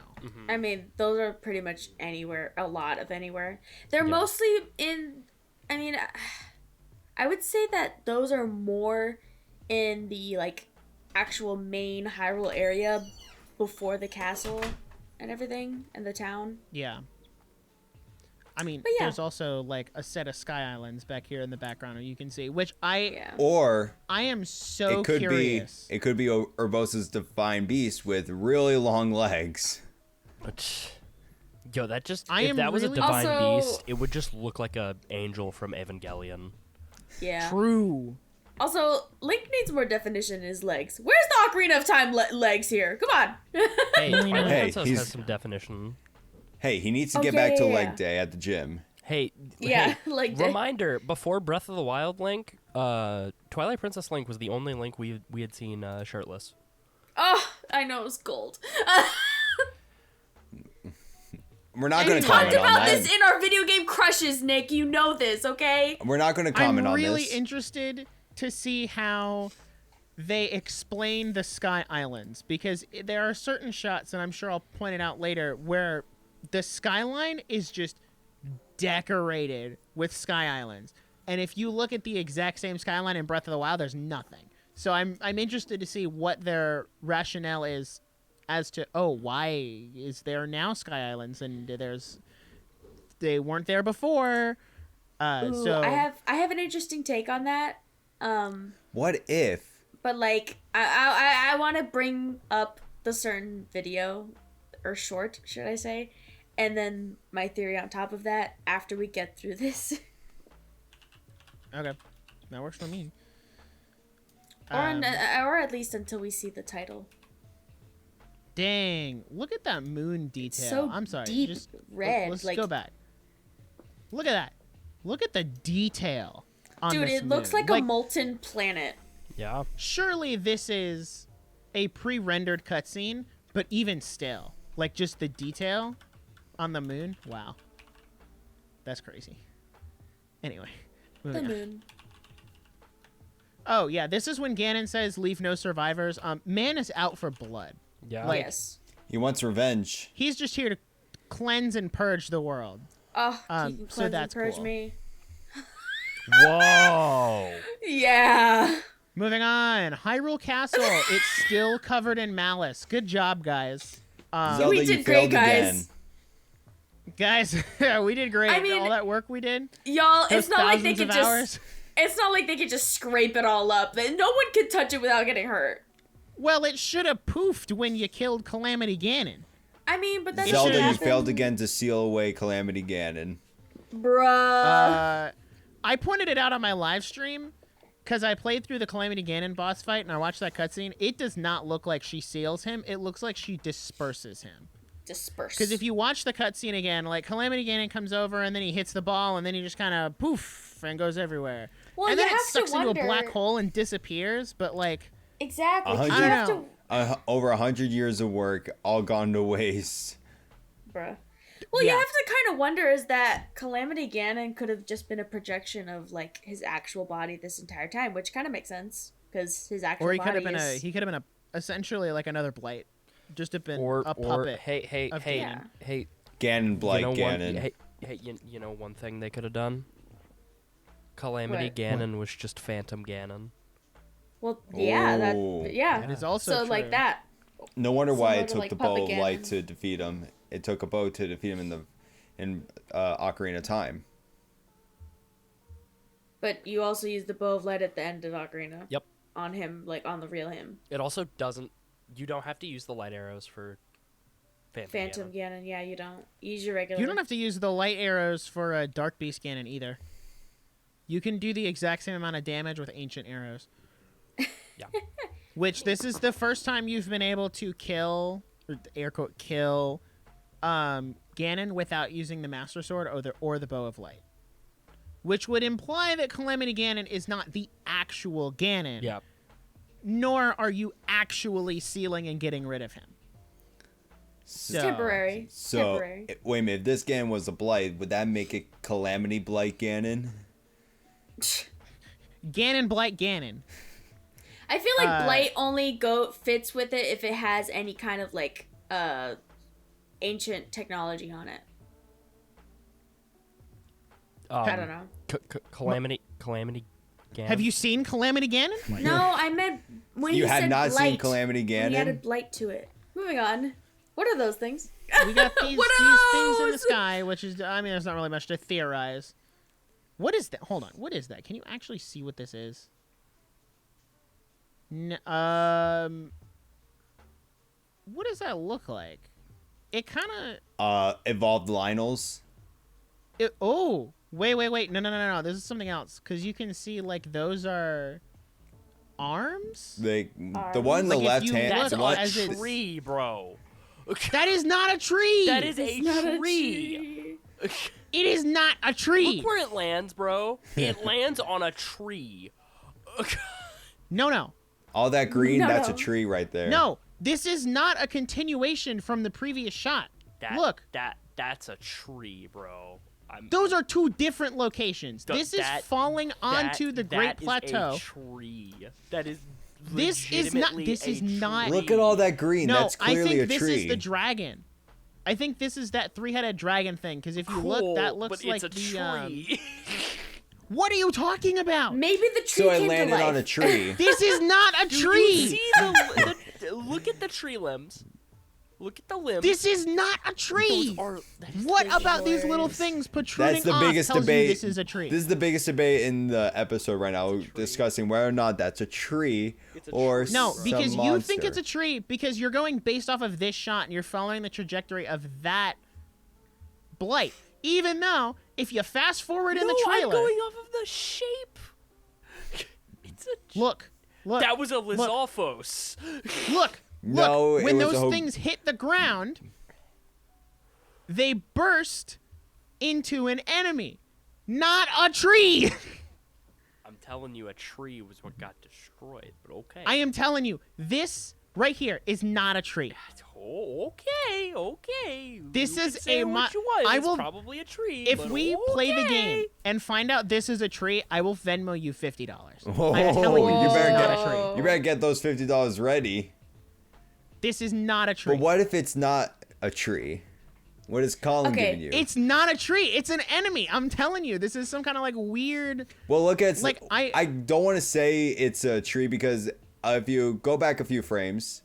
I mean, those are pretty much anywhere, a lot of anywhere. They're Yeah. mostly in, I mean, I would say that those are more in the, like, actual main Hyrule area before the castle and everything, and the town. Yeah. I mean, But yeah. there's also like a set of Sky Islands back here in the background you can see, which I Yeah. Or am so it could curious. be Urbosa's divine beast with really long legs. But, yo, that just I if am that was a really- divine Also- beast, it would just look like a angel from Evangelion. Yeah. True. Also, Link needs more definition in his legs. Where's the Ocarina of Time legs here? Come on. Hey, Twilight Hey, Princess he's- has some definition. Hey, he needs to Oh, get yeah, back to yeah, leg yeah. day at the gym. Hey, Yeah, hey, like that. reminder, before Breath of the Wild Link, Twilight Princess Link was the only Link we had seen shirtless. Oh, I know, it's gold. We're not We going to talked comment on about that. this in our video game crushes, Nick. You know this, okay? We're not going to comment I'm on really this. interested to see how they explain the Sky Islands because there are certain shots, and I'm sure I'll point it out later, where the skyline is just decorated with Sky Islands. And if you look at the exact same skyline in Breath of the Wild, there's nothing. So I'm interested to see what their rationale is as to, why is there now Sky Islands and they weren't there before. Ooh, So I have an interesting take on that. What if? But like I want to bring up the certain video or short, should I say? and then my theory on top of that after we get through this. Okay, that works for me. Or at least until we see the title. Dang, look at that moon detail. So I'm sorry. deep just red. Let's like, go back. Look at that. Look at the detail on dude, this it looks moon. like a molten planet. Yeah. Surely this is a pre-rendered cutscene, but even still, like just the detail on the moon. Wow, that's crazy. Anyway, The moving on. moon. Oh yeah, this is when Ganon says, "Leave no survivors." Man is out for blood. Yeah. Like- Yes. He wants revenge. He's just here to cleanse and purge the world. Oh, he can so cleanse and that's purge cool. me. Whoa. Yeah. Moving on, Hyrule Castle. It's still covered in malice. Good job, guys. Zelda, we you did great, failed again. Guys, we did great. I mean, all that work we did. Y'all, Those it's not like they thousands could of just. hours. It's not like they could just scrape it all up. No one could touch it without getting hurt. Well, it should have poofed when you killed Calamity Ganon. I mean, but that Zelda, should've you happened. failed again to seal away Calamity Ganon. Bruh. I pointed it out on my live stream because I played through the Calamity Ganon boss fight and I watched that cutscene. It does not look like she seals him. It looks like she disperses him. Disperse. Because if you watch the cutscene again, like Calamity Ganon comes over and then he hits the ball and then he just kind of poof and goes everywhere. Well, and you then it have to sucks into a wonder- black hole and disappears. But like, Exactly. 'cause you 100 have know. to. Over 100 years of work, all gone to waste. Bruh. Well, Yeah. you have to kind of wonder is that Calamity Ganon could have just been a projection of like his actual body this entire time, which kind of makes sense because his actual or he body could have been is... he could have been essentially like another Blight, just have been Or a puppet. hey of Ganon. hey. Ganon, Blight, you know Ganon. you know one thing they could have done. Calamity What? Ganon was just Phantom Ganon. Well, yeah, Oh. yeah. That is also so true. like that. No wonder why Similar it to, took like, the Bow Puppet of Light Ganon. to defeat him. It took a bow to defeat him in Ocarina of Time. But you also use the Bow of Light at the end of Ocarina. Yep. On him, like on the real him. It also doesn't. You don't have to use the light arrows for Phantom Ganon, yeah, you don't. Use your regular. You don't have to use the light arrows for a Dark Beast Ganon either. You can do the exact same amount of damage with ancient arrows. Yeah. Which this is the first time you've been able to kill, or air quote, kill Ganon without using the Master Sword or the Bow of Light. Which would imply that Calamity Ganon is not the actual Ganon. Yeah. Nor are you actually sealing and getting rid of him. So, Temporary. So, Temporary. wait a minute. If this Ganon was a Blight, would that make it Calamity Blight Ganon? Ganon Blight Ganon. I feel like Blight only fits with it if it has any kind of like ancient technology on it. I don't know. Calamity Ganon. Have you seen Calamity Ganon? No, I meant when You you had said not blight, seen Calamity when you Ganon? added blight to it. Moving on. What are those things? We got these What things in the else? sky, which is, I mean, there's not really much to theorize. What is that? Hold on. What is that? Can you actually see what this is? What does that look like? It kind of... Evolved Lionels. Oh, wait. No. This is something else. Because you can see, like, those are arms? The one in the Like, if left you hand. That's look what- as a it's- tree, bro. That is not a tree! That is It's a not a tree. It is not a tree! Look where it lands, bro. It lands on a tree. No. all that green, No. that's a tree right there. No, this is not a continuation from the previous shot. Look. That's a tree, bro. Those are two different locations. This is that- falling onto the Great that is Plateau. a tree. That is This is not- legitimately this is a not- tree. Look at all that green. No, That's I clearly think a this tree. is the dragon. I think this is that three-headed dragon thing. Because if you look, that looks but like it's a the. tree. What are you talking about? Maybe the tree so I came landed to life. on a tree. This is not a Do you tree. see look at the tree limbs. Look at the limbs. This is not a tree. That is What the about these little Lord. things protruding That's the off biggest tells debate. you this is a tree? This is the biggest debate in the episode right now, discussing whether or not that's a tree It's a or tree, No, Some because some you think monster. it's a tree because you're going based off of this shot and you're following the trajectory of that blight. Even though, if you fast forward in the I'm trailer, going off of the shape. It's a. look, That was a Lizophos. look. No, it when was those a things hit the ground, they burst into an enemy, not a tree. I'm telling you, a tree was what got destroyed. But okay. I am telling you, this right here is not a tree. Oh, okay. This You is can say a what you want. I It's will- probably a tree. If but we play the okay. game and find out this is a tree, I will Venmo you $50. Oh, I'm telling you, you this better is not get a tree. you better get those $50 ready. This is not a tree. But what if it's not a tree? What is Colin Okay, giving you? It's not a tree. It's an enemy. I'm telling you, this is some kind of like weird. Well, look at Like, I don't want to say it's a tree because if you go back a few frames,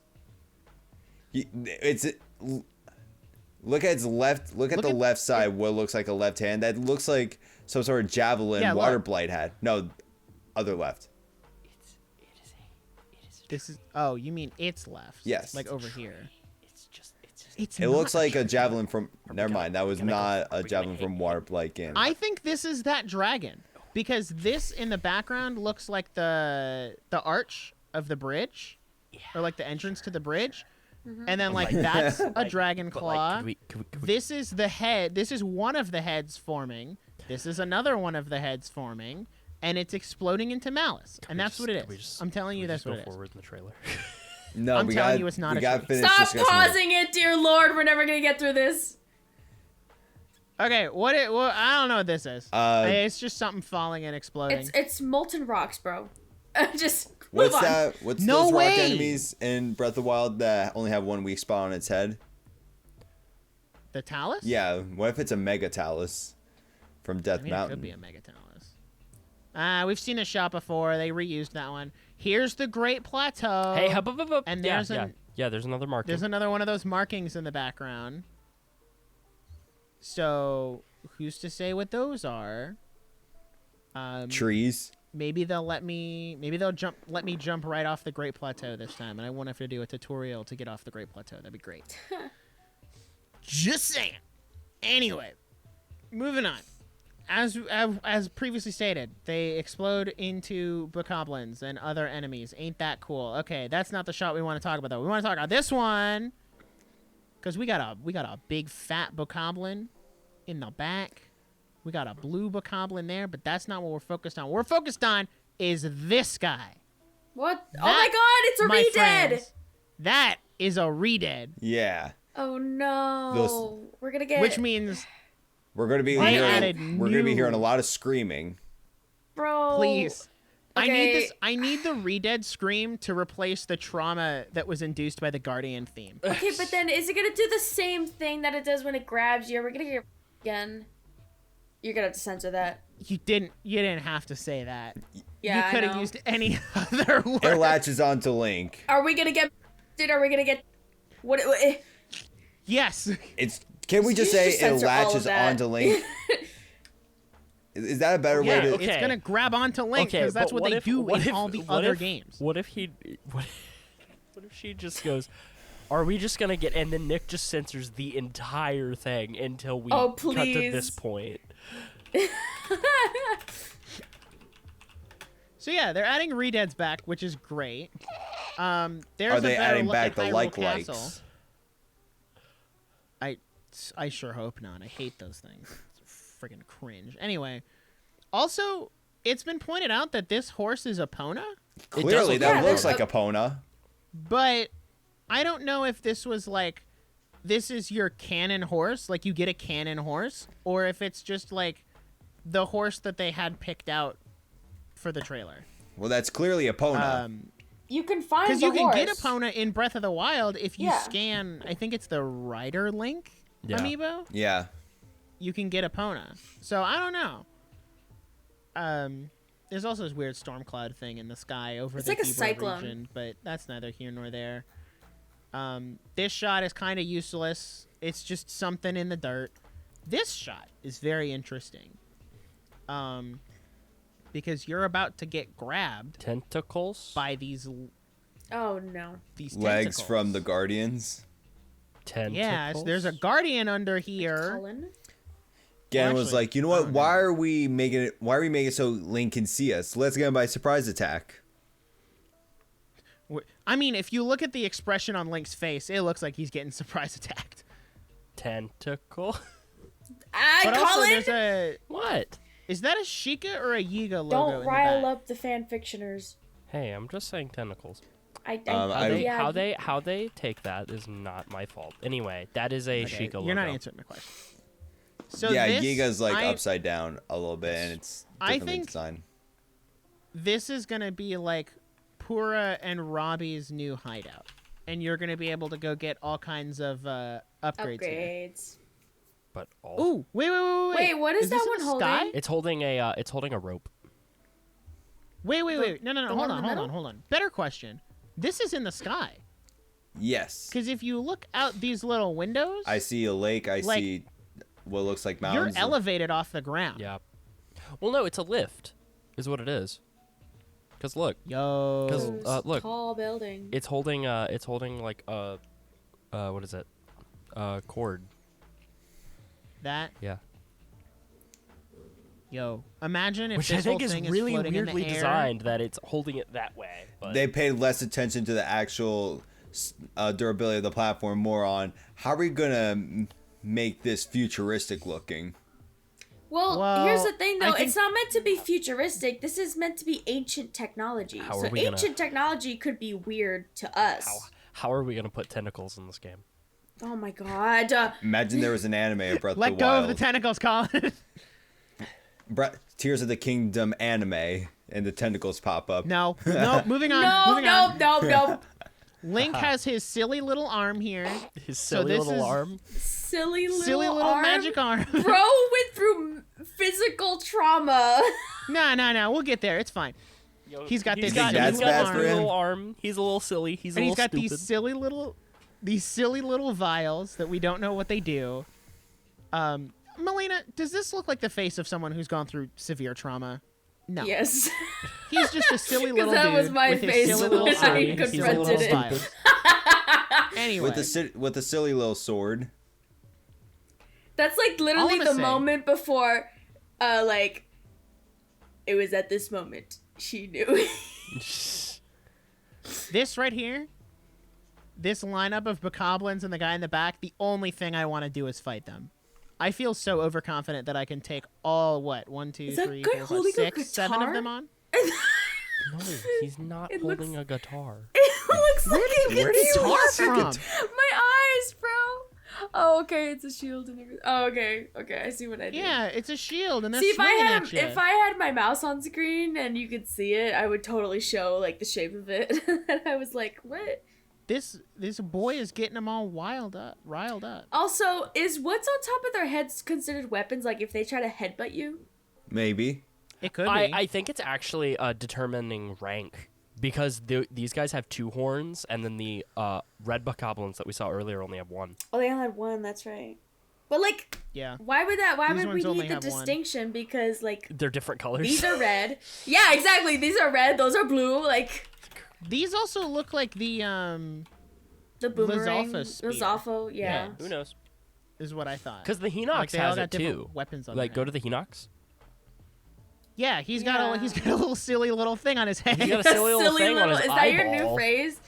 it's look at its left. Look at the left side. What looks like a left hand. That looks like some sort of javelin Yeah, water look. blight had. No, other left. This is. Oh, you mean it's left? Yes. Like over here. It's just. It's. It not looks like tree. a javelin from. Never gonna- mind. That was gonna go- not are a we gonna javelin hate from me? water blight game. I think this is that dragon because this in the background looks like the arch of the bridge, or like the entrance to the bridge, and then like that's a dragon But claw. like, could we This is the head. This is one of the heads forming. This is another one of the heads forming, and it's exploding into malice, and that's what it is. I'm telling you, that's what go it is. forward in the trailer. No, I'm we telling got. you it's not we a got tree. finished Stop discussing it. pausing it, dear Lord. We're never gonna get through this. Okay, what? I don't know what this is. It's just something falling and exploding. It's molten rocks, bro. Just move What's on. that? What's No those rock way! enemies in Breath of the Wild that only have one weak spot on its head? The talus? Yeah. What if it's a Mega Talus from Death I mean, Mountain? it could be a mega talus. We've seen a shot before. They reused that one. Here's the Great Plateau. Hey, hub, hub, hub, hub. And yeah, there's yeah, an- yeah. There's another marker. There's another one of those markings in the background. So, who's to say what those are? Trees. Maybe they'll let me. Maybe they'll let me jump right off the Great Plateau this time, and I won't have to do a tutorial to get off the Great Plateau. That'd be great. Just saying. Anyway, moving on. As previously stated, they explode into bokoblins and other enemies. Ain't that cool? Okay, that's not the shot we want to talk about though. We want to talk about this one because we got a big fat bokoblin in the back. We got a blue bokoblin there, but that's not what we're focused on. What we're focused on is this guy. What? Oh That, my God! It's a my re-dead. friends, that is a re-dead, Yeah. Oh no! Those- We're gonna get. which means We're gonna be They added hearing. We're gonna be new- hearing a lot of screaming. bro. please. I need Okay. this. I need the re-dead scream to replace the trauma that was induced by the Guardian theme. Okay, but then is it gonna do the same thing that it does when it grabs you? Are we gonna get again? You're gonna have to censor that. You didn't have to say that. Yeah, You I could have know. used any other It word. latches onto Link. Are we gonna get? Dude, are we gonna get? What? Yes. It's. Can we just You say should it censor all of latches that. onto Link? Is that a better Yeah, way to? okay. it's gonna grab onto Link Okay, because that's but what they do what in if- all the what other if- games. What if what if she just goes? Are we just gonna get? And then Nick just censors the entire thing until we Oh, cut to this please. point. So yeah, they're adding re-deads back, which is great. There's Are a they better adding look back at the Hyrule like Castle. likes? I sure hope not. I hate those things. It's freaking cringe. Anyway, also, it's been pointed out that this horse is Epona, Clearly, look that like looks that. like Epona. but I don't know if this was like, this is your canon horse, like you get a canon horse, or if it's just like the horse that they had picked out for the trailer. Well, that's clearly Epona. You can find Because the you can horse. get Epona in Breath of the Wild if you Yeah. scan, I think it's the Rider Link Yeah. amiibo. Yeah. You can get Epona. So I don't know. There's also this weird storm cloud thing in the sky over It's the like a Hebra cyclone. region, but that's neither here nor there. This shot is kind of useless. It's just something in the dirt. This shot is very interesting. Because you're about to get grabbed Tentacles. by these Oh no! Legs from the tentacles. Guardians. Tentacles. Yes, there's a guardian under here. Cullen. Ganon Well, was actually, like, you know I what? don't Why know. are we making it? Why are we making it so Link can see us? Let's get him by surprise attack. I mean, if you look at the expression on Link's face, it looks like he's getting surprise attacked. Tentacle. But also, Colin, there's a. What? Is that a Sheikah or a Yiga logo don't in the rile back? up the fan fictioners. Hey, I'm just saying tentacles. Yeah, How they take that is not my fault. Anyway, that is a Okay, Sheikah logo. you're not answering my question. So yeah, this, Giga's like I- upside down a little bit, and it's I differently think- designed. This is gonna be like Pura and Robbie's new hideout, and you're gonna be able to go get all kinds of upgrades. Here. upgrades. But all Ooh, wait. Wait, what is this that in one the holding? sky? it's holding a rope. Wait. No. the Hold one in the on. middle? Better question. This is in the sky. Yes, Because if you look out these little windows, I see a lake. I Like, see what looks like you're mountains. elevated off the ground. Yeah. Well, no, it's a lift, is what it is. Cause look, Yo. 'Cause, Those look. tall building. it's holding like a what is it? Cord. That. Yeah. Yo. Imagine if Which this I think whole is thing really is floating weirdly in the air. designed that it's holding it that way. But They paid less attention to the actual durability of the platform, more on how are we gonna make this futuristic looking. Well, here's Well, the thing, I though. think- It's not meant to be futuristic. This is meant to be ancient technology. How So are we gonna- ancient technology could be weird to us. how are we gonna put tentacles in this game? Oh my god. Imagine there was an anime of Breath Let of the go Wild. of the tentacles, Colin. Tears of the Kingdom anime, and the tentacles pop up. No. Moving on. No, moving on. no. Link has his silly little arm here. His So silly this little is- arm. Silly little Silly little arm. magic arm. Bro went through physical trauma. No. We'll get there. It's fine. Yo, He's got this silly he's got bad this for him? little arm. He's a little silly. He's a And little he's got stupid. these silly little vials that we don't know what they do. Melina, does this look like the face of someone who's gone through severe trauma? No. Yes. He's just a silly 'Cause little that dude was my with his face silly when little I arm. He's a little confronted it. vials. Anyway, With a silly little sword. That's like All literally I'm the gonna say- moment before, like, it was at this moment she knew. this right here, this lineup of bokoblins and the guy in the back, the only thing I want to do is fight them. I feel so overconfident that I can take all, what, 1, 2, Is that 3, guy 4, 5, holding a 6, 7 of guitar? them on? No, he's not It holding looks- a guitar. It looks like a Where did guitar. guitar from? My eyes, bro. Oh, okay, it's a shield and everything. Oh, okay, I see what I did. Yeah, it's a shield, and they're See, if swinging at you. I had my mouse on screen and you could see it, I would totally show like the shape of it. And I was like, what? This boy is getting them all riled up. Also, is what's on top of their heads considered weapons? Like if they try to headbutt you? Maybe. It could be. I think it's actually determining rank because these guys have 2 horns, and then the red bokoblins that we saw earlier only have 1. Oh, they only had 1. That's right. But like, Yeah. why would These we ones only need the have one. distinction? Because like They're different colors. these are red. Yeah, exactly. These are red. Those are blue. Like These also look like the the boomerang, Lizalfa spear. Lizalfo. Yeah. Who knows? is what I thought. Because the Like, Hinox they all has got it different too. weapons on Like, their go to the Hinox. Yeah, he's got a little silly little thing on his head. He's got a silly little thing on his Is that your new eyeball. phrase?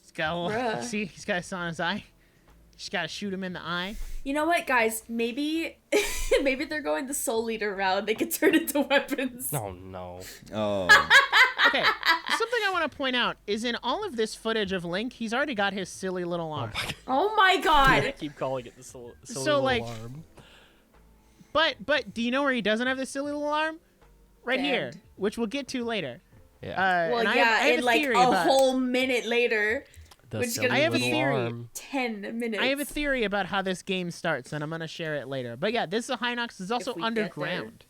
He's got a little, Bruh. see, he's got a on his eye. Just gotta shoot him in the eye. You know what, guys? Maybe they're going the Soul Leader route. They could turn into weapons. Oh no. Oh. Okay, something I want to point out is in all of this footage of Link, he's already got his silly little arm. Oh my I god! keep calling it the silly So, little like, arm. But do you know where he doesn't have this silly little arm? Right The here, end. which we'll get to later. Yeah. Well, and yeah, I have and a like theory a about, whole minute later, The which is silly gonna I have a little theory. arm. 10 minutes. I have a theory about how this game starts, and I'm gonna share it later. But yeah, this is a Hinox. It's also we get underground.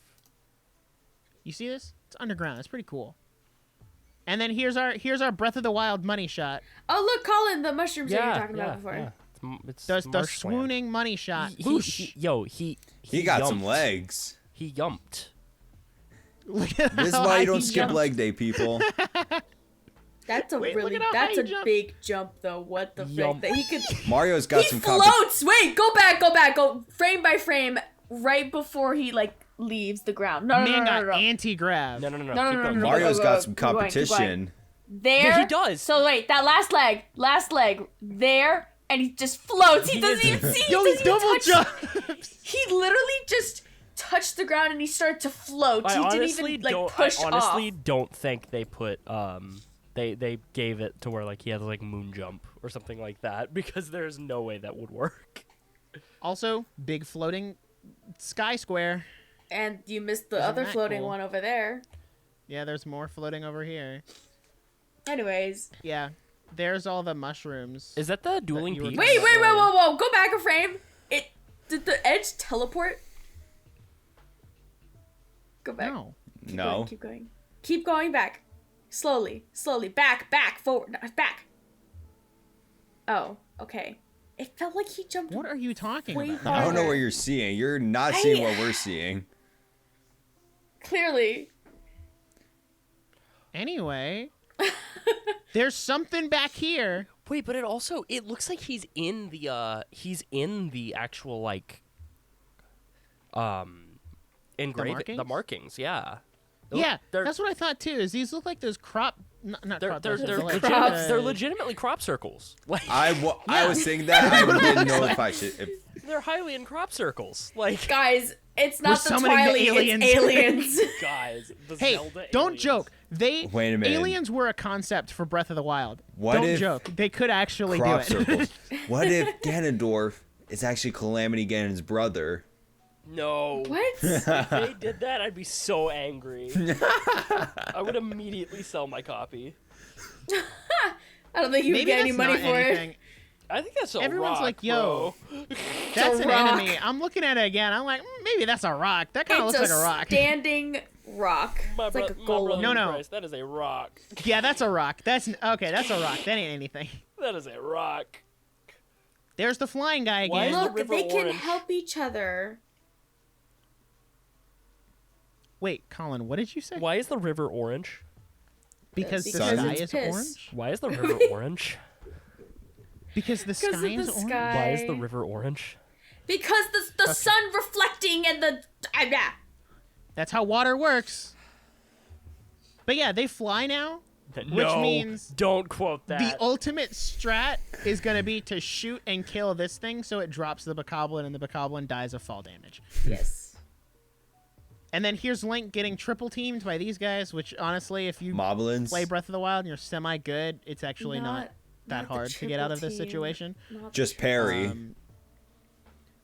You see this? It's underground. It's pretty cool. And then here's our Breath of the Wild money shot. Oh look, Colin, the mushrooms that you were Yeah, talking yeah, about before. yeah. It's The marshland. swooning money shot. He Boosh. He got some yumped. legs. He yumped. Look at This is how why high you don't he skip jumped. leg day, people. That's a Wait, look really at how high that's he a jumped. big jump though. What the frick? Yump. That he could. Mario's got He some floats. Wait, go back, go frame by frame, right before he like leaves the ground. No, no, Man no, got no, no. anti-grav. No. No, Keep no, going. no, no. Mario's Go, got go, some keep going, keep going. competition. There. Yeah, he does. So wait, that last leg, there, and he just floats. He doesn't even see. Yo, he he doesn't even double touch. jumps. He literally just touched the ground and he started to float. He didn't even like push I honestly off. don't think they put they gave it to where like he had like moon jump or something like that because there's no way that would work. Also, big floating sky square. And you missed the Isn't other that floating cool? one over there. Yeah, there's more floating over here. Anyways. Yeah, there's all the mushrooms. Is that the dueling you were peaks? Wait, whoa. Go back a frame. Did the edge teleport? Go back. No. No. Keep going. Keep going back. Slowly. Back, forward, no, back. Oh, okay. It felt like he jumped. What are you talking Way about? I don't know farther. what you're seeing. You're not seeing what we're seeing. Clearly. Anyway, there's something back here. Wait, but it looks like he's in the actual like engraving the markings, yeah. Yeah, they're that's what I thought too. Is these look like those crop? Not they're crop. they're, dusters, they're, but like, legitimate, they're legitimately crop circles. Like I Yeah. was thinking that. I didn't know if I should. they're highly in crop circles. Like Guys, it's not the summoning the Twilight, aliens. it's aliens. guys, the Hey, Zelda don't aliens. joke. They Wait a minute. aliens were a concept for Breath of the Wild. What don't if joke. They could actually Crop do it. circles. What if Ganondorf is actually Calamity Ganon's brother? No. What? If they did that, I'd be so angry. I would immediately sell my copy. I don't think you would Maybe get any that's money not for anything. it. I think that's a Everyone's rock, like, yo. bro. That's an rock. enemy. I'm looking at it again. I'm like, maybe that's a rock. That kind of It's looks like a rock. standing rock. My, It's like a my golem. brother No, in no. Christ, that is a rock. Yeah, that's a rock. That's okay. That's a rock. That ain't anything. That is a rock. There's the flying guy Why again. is the Look, river they can orange? help each other. Wait, Colin, what did you say? Why is the river orange? Because the Because sky it's is piss. orange. Why is the river orange? Because the Because sky of the is orange. sky. Why is the river orange? Because the sun reflecting and the yeah. That's how water works. But yeah, they fly now. No, means don't quote that. The ultimate strat is going to be to shoot and kill this thing so it drops the Bokoblin and the Bokoblin dies of fall damage. Yes. And then here's Link getting triple teamed by these guys, which honestly, if you Moblins. play Breath of the Wild and you're semi-good, it's actually not that not the hard to get out of this triple team. situation. Not Just parry.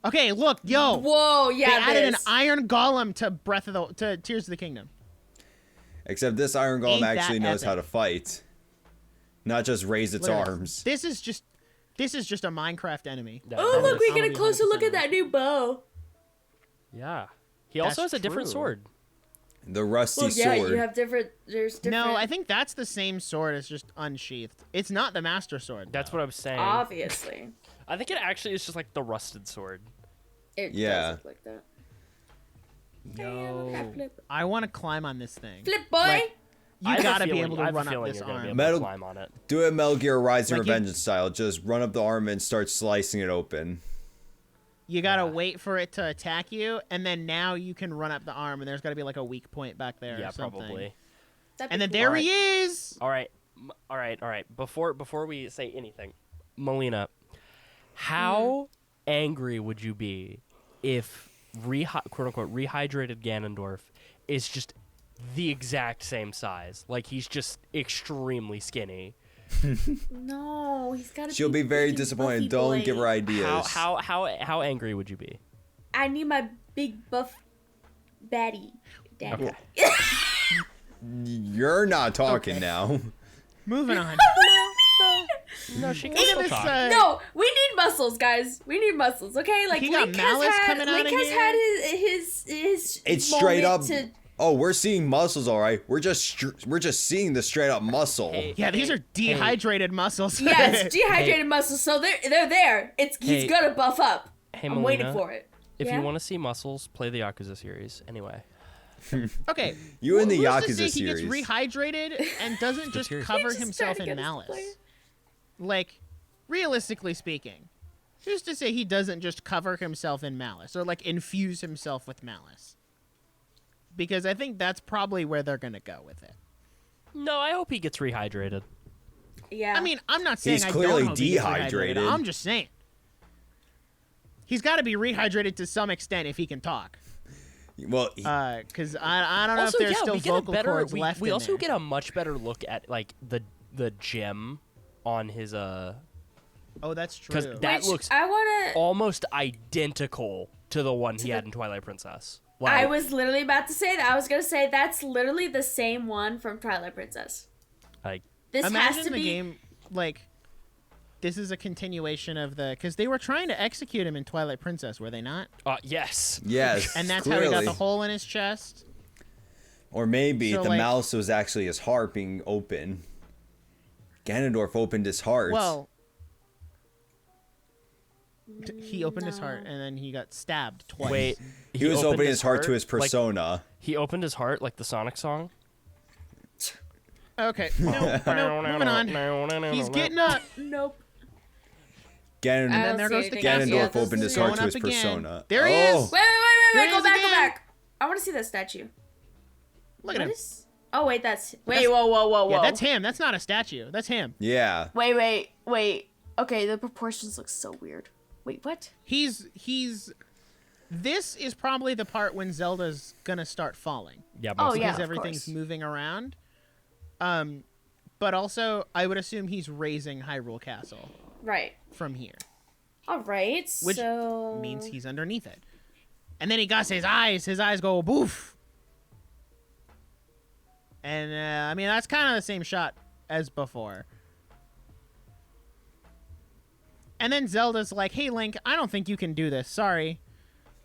Okay, look, yo. Whoa, They yeah, added an this. Iron Golem to Tears of the Kingdom. Except this Iron Golem Ain't that actually knows epic. how to fight, not just raise its Literally. arms. This is just a Minecraft enemy. That- Oh, that look, is- we I'm get gonna a be closer look 100% at that new bow. Yeah. He also That's has a different true. sword. The rusty Well, yeah, sword. you have different. There's different. No, I think that's the same sword. It's just unsheathed. It's not the Master Sword. That's what I was saying. Obviously, I think it actually is just like the rusted sword. it Yeah. does look like that. Yo, Flip, I want to climb on this thing. flip boy. Like, I You have a gotta be feeling- able I to have a run up feeling this you're gonna be arm. able to Metal- climb on it. Do it Metal Gear Rising Like you- Revengeance style. Just run up the arm and start slicing it open. You gotta Yeah. wait for it to attack you, and then now you can run up the arm, and there's gotta be like a weak point back there. Yeah, or something. probably. That'd And be then cool. there Alright. he is. All right, all right. Before we say anything, Melina, how angry would you be if quote unquote rehydrated Ganondorf is just the exact same size? Like he's just extremely skinny. No, he's gotta. She'll be very big disappointed. buffy Don't boy. give her ideas. How angry would you be? I need my big buff baddie. Daddy. Okay. You're not talking Okay. now. Moving on. No, she can Look at still this. talk. No, we need muscles, guys. We need muscles, okay? Like He got Link malice has had, coming out Link of has here. had his. It's straight up. moment Oh, we're seeing muscles, all right. We're just seeing the straight up muscle. Hey, Yeah, these are dehydrated muscles. To, yes, dehydrated muscles. So they're there. He's Hey. gonna buff up. Hey, I'm waiting Melina, for it. If Yeah? you want to see muscles, play the Yakuza series. Anyway. Okay. You and the who's to Yakuza say he series. gets rehydrated and doesn't just serious. cover Just himself trying to in get us to malice? play. Like, realistically speaking, who's to say he doesn't just cover himself in malice or like infuse himself with malice? Because I think that's probably where they're gonna go with it. No, I hope he gets rehydrated. Yeah. I mean, I'm not saying He's I clearly don't hope he gets dehydrated. I'm just saying. He's got to be rehydrated to some extent if he can talk. Well, Because I don't know Also, if there's yeah, still we get a vocal better. cords We, left we in also there. get a much better look at like the gem on his Oh, that's true. because that Which looks I want to. almost identical to the one he had in Twilight Princess. I was literally about to say that. I was gonna say that's literally the same one from Twilight Princess. like This Imagine has to the be. game, like, this is a continuation of the... Because they were trying to execute him in Twilight Princess, were they not? yes. yes. And that's clearly. how he got the hole in his chest. Or maybe So, the like- mouse was actually his heart being open. Ganondorf opened his heart. Well... He opened his heart, and then he got stabbed twice. Wait, he was opened opening his heart to his like- persona. he opened his heart like the Sonic song. Okay, no, moving on. He's getting up. Nope. Ganon- I don't there see goes anything. the castle. Ganondorf Yeah, this opened is his heart going to his up again. persona. There he Oh. is. Wait, There he go is back, again. go back. I want to see that statue. Look at What him. is? Oh wait, that's. Wait, whoa. Yeah, that's him. That's not a statue. That's him. Yeah. Wait. Okay, the proportions look so weird. Wait, what? He's. This is probably the part when Zelda's gonna start falling. Yeah. Oh, mostly. yeah. Because of everything's course. moving around. But also, I would assume he's raising Hyrule Castle Right. from here, All right. which so means he's underneath it. And then he got his eyes. His eyes go boof. And I mean, that's kind of the same shot as before. And then Zelda's like, "Hey, Link, I don't think you can do this. Sorry.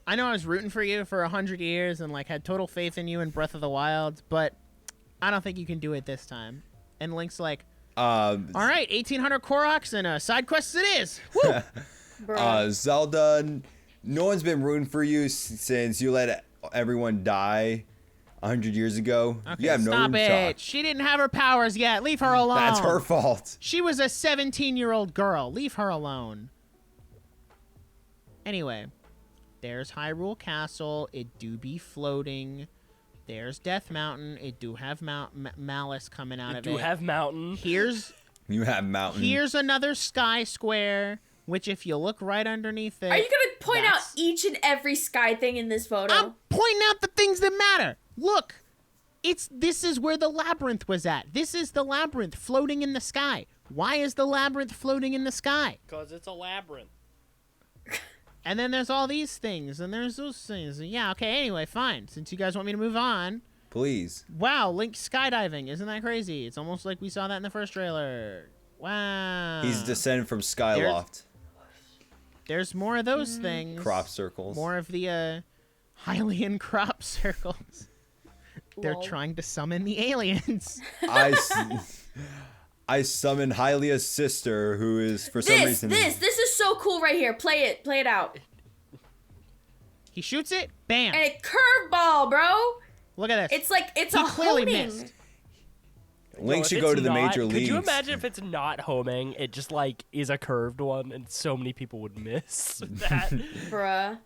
I know I was rooting for you for 100 years and like had total faith in you in Breath of the Wild, but I don't think you can do it this time." And Link's like, "All right, 1,800 Koroks and side quests it is." Woo! Bruh. Zelda, no one's been rooting for you since you let everyone die 100 years ago. Okay, You have no stop room to it. talk. She didn't have her powers yet. Leave her alone. That's her fault. She was a 17-year-old girl. Leave her alone. Anyway, there's Hyrule Castle. It do be floating. There's Death Mountain. It do have malice coming out You of do it. have mountain. Here's You have mountain. here's another sky square, which if you look right underneath it, Are you gonna point out that's- each and every sky thing in this photo? I'm pointing out the things that matter. Look, this is where the labyrinth was at. This is the labyrinth floating in the sky. Why is the labyrinth floating in the sky? Because it's a labyrinth. And then there's all these things, and there's those things. Yeah, okay, anyway, fine. Since you guys want me to move on. Please. Wow, Link skydiving. Isn't that crazy? It's almost like we saw that in the first trailer. Wow. He's descended from Skyloft. There's more of those things. Crop circles. More of the Hylian crop circles. They're Lol. trying to summon the aliens. I summon Hylia's sister, who is for some reason. This is so cool right here. Play it out. He shoots it, bam. And a curveball, bro. Look at this. It's like it's He a clearly honing. missed. Link Well, should if go it's to the not- major leagues. Could you imagine if it's not homing? It just like is a curved one, and so many people would miss that. Bruh.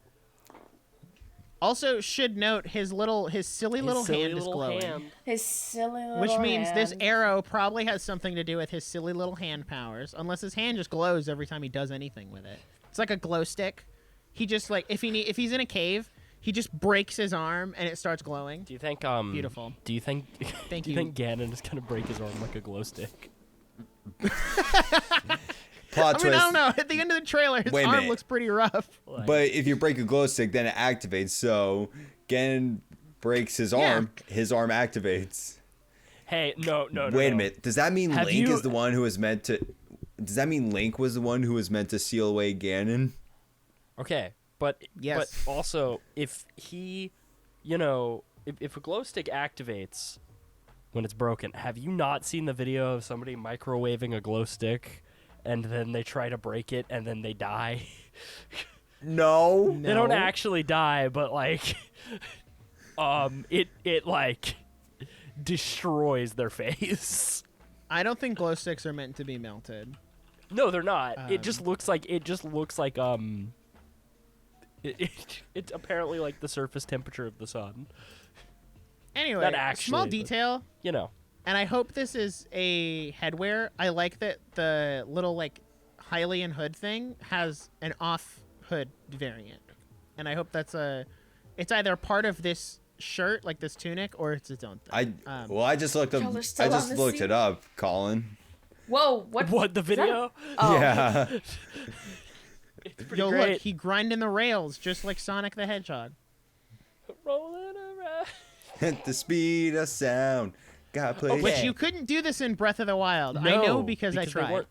Also, should note his silly little Silly hand is little glowing. hand. His silly little Which means this hand. arrow probably has something to do with his silly little hand powers, unless his hand just glows every time he does anything with it. It's like a glow stick. He just like if he's in a cave, he just breaks his arm and it starts glowing. Do you think Beautiful. Do you think Thank do you you. think Ganon is gonna break his arm like a glow stick? Plot I mean, twist. I don't know. At the end of the trailer, his Wait a arm minute. looks pretty rough. Like, But if you break a glow stick, then it activates. So Ganon breaks his Yeah. arm. His arm activates. hey, no. Wait a no. minute. Does that mean Have Link you- is the one who was meant to? Does that mean Link was the one who was meant to seal away Ganon? Okay, but Yes. but also if he, if a glow stick activates when it's broken, have you not seen the video of somebody microwaving a glow stick, and then they try to break it and then they die? No. They don't No. actually die, but like it like destroys their face. I don't think glow sticks are meant to be melted. No, they're not. It just looks like it's apparently like the surface temperature of the sun. Anyway, Not actually, small but- detail, You know. and I hope this is a headwear. I like that the little like Hylian hood thing has an off hood variant, and I hope it's either part of this shirt, like this tunic, or it's its own thing. I just looked up. Y'all are I still just on the looked seat? it up, Colin. Whoa, what? What, the is that- video? Oh. Yeah. It's pretty Yo, great. look, he grinding the rails just like Sonic the Hedgehog. Rolling around. At the speed of sound. Gotta play. Okay. Which you couldn't do this in Breath of the Wild. I know because I they tried. weren't-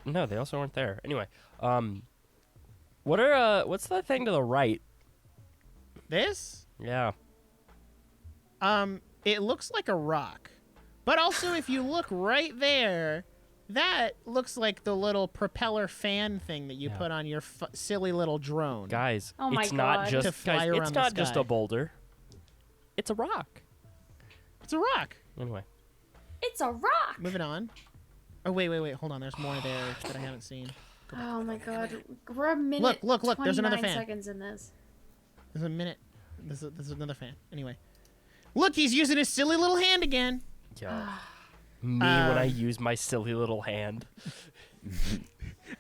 No, they also weren't there. Anyway, what's that thing to the right? This? Yeah. It looks like a rock. But also, if you look right there, that looks like the little propeller fan thing that you Yeah. put on your silly little drone. Guys, Oh my it's not God. just To fly guys, around it's the not just sky. a boulder. It's a rock. It's a rock. Anyway, It's a rock. Moving on. Oh, wait. Hold on. There's more there that I haven't seen. Oh my God, we're a minute. Look, there's another 29 fan. seconds in this. There's a minute. There's another fan. Anyway. Look, he's using his silly little hand again. yo, me when I use my silly little hand.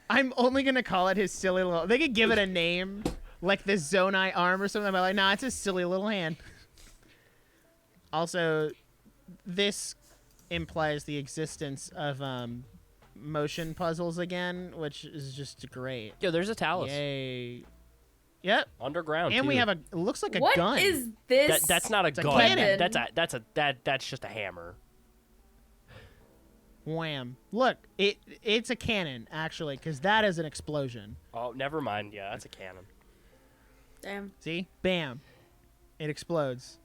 I'm only going to call it his silly little... They could give it a name, like the Zonai arm or something. But like, nah, it's his silly little hand. Also, this implies the existence of motion puzzles again, which is just great. Yo, there's a talus Yay. Yep. underground. And we too. have it looks like a What gun. is this? That's not a a gun. cannon. That's just a hammer. Wham. Look, it's a cannon, actually, because that is an explosion. Oh, never mind. Yeah, that's a cannon. Damn. See? Bam. It explodes.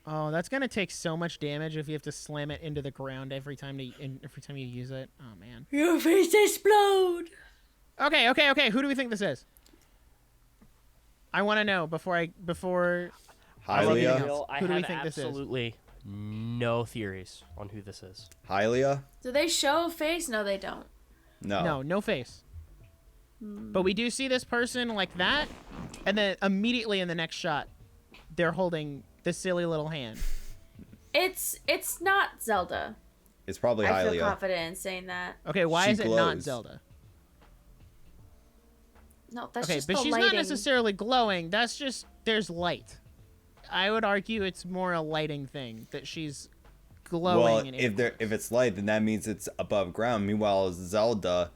Oh, that's going to take so much damage if you have to slam it into the ground every time you use it. Oh, man. Your face explode. Okay. Who do we think this is? I want to know before I Hylia. Who do we have think this is? absolutely no theories on who this is. Hylia? Do they show a face? No, they don't. No. No face. But we do see this person like that, and then immediately in the next shot, they're holding this silly little hand. It's not Zelda. It's probably I feel Hylia. confident in saying that. Okay, why She is it not glows. Zelda? No, that's Okay, just but the she's lighting. not necessarily glowing. That's just there's light. I would argue it's more a lighting thing that she's glowing. Well, in if it's light, then that means it's above ground. Meanwhile, Zelda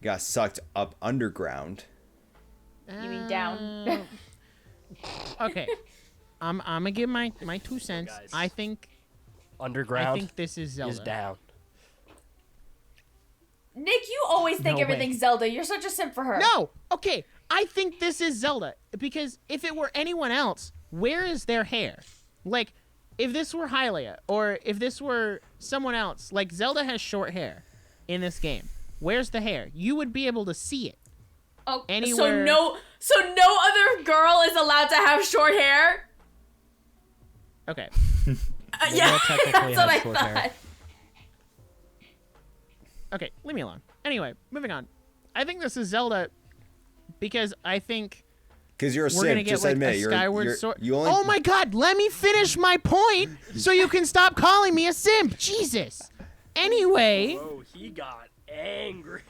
got sucked up underground. You mean down? Okay, I'm gonna give my 2 cents. guys. I think Underground this is Zelda. is down. Nick, you always think No everything's way. Zelda. You're such a simp for her. No, okay. I think this is Zelda because if it were anyone else, where is their hair? Like, if this were Hylia or if this were someone else, like Zelda has short hair in this game. Where's the hair? You would be able to see it. Oh, Anywhere- so no other girl is allowed to have short hair. Okay. Yeah, will technically that's what have I short thought. hair. Okay, leave me alone. Anyway, moving on. I think this is Zelda because I think Because you're a we're gonna simp. get Just like admit a you're, Skyward you're Sword. you only. Oh my God! Let me finish my point, so you can stop calling me a simp. Jesus. Anyway, Oh, he got angry.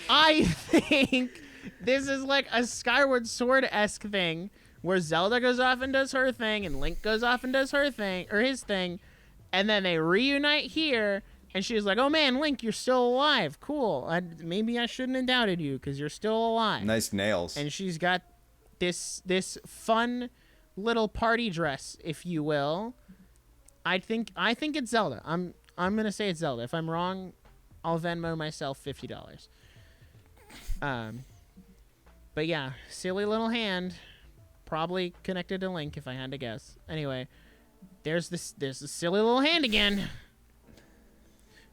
I think this is like a Skyward Sword-esque thing where Zelda goes off and does her thing, and Link goes off and does her thing or his thing, and then they reunite here. And she's like, "Oh man, Link, you're still alive. Cool. Maybe I shouldn't have doubted you because you're still alive." Nice nails. And she's got this fun little party dress, if you will. I think it's Zelda. I'm gonna say it's Zelda. If I'm wrong, I'll Venmo myself $50. But yeah, silly little hand, probably connected to Link if I had to guess. Anyway, there's this silly little hand again.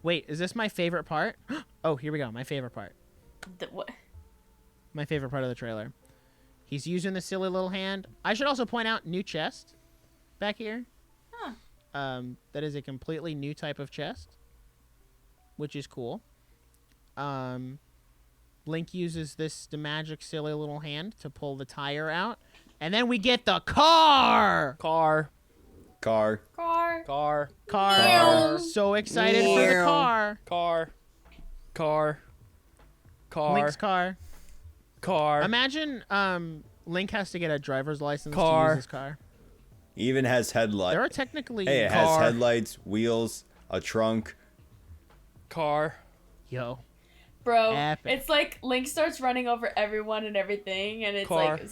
Wait, is this my favorite part? Oh, here we go. My favorite part. What? My favorite part of the trailer. He's using the silly little hand. I should also point out, new chest. back here. Huh. That is a completely new type of chest, which is cool. Link uses the magic silly little hand to pull the tire out, and then we get the car. Car. Car. Car. Car. Car. So excited for the car. Car. Car. Car. Link's car. Car. Imagine Link has to get a driver's license to Car. use his car. Even has headlights. There are technically Hey, it has Car. headlights, wheels, a trunk. Car. Yo. Bro, Epic. it's like Link starts running over everyone and everything, and it's Car. like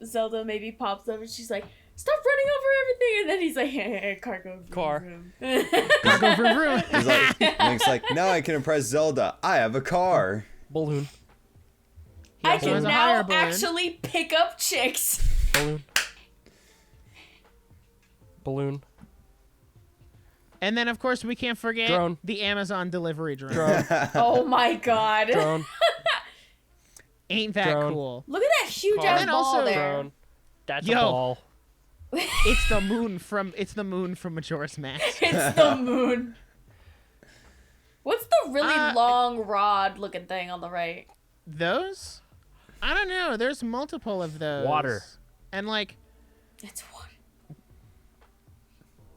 Zelda maybe pops up and she's like, "Stop running over everything!" And then he's like, "Hey, car go vroom, Car. vroom." Go vroom, vroom. He's like, Link's like, now I can impress Zelda. I have a car. Balloon. He I also has can a higher now balloon. actually pick up chicks. Balloon. Balloon. And then, of course, we can't forget Drone. the Amazon delivery drone. Drone. Oh my god! Drone. Ain't that Drone. cool? Look at that huge Car. ass And ball also- there. Drone. That's Yo. a ball. It's the moon from Majora's Mask. It's the moon. What's the really Uh, long rod looking thing on the right? Those? I don't know. There's multiple of those. Water. And like, It's water.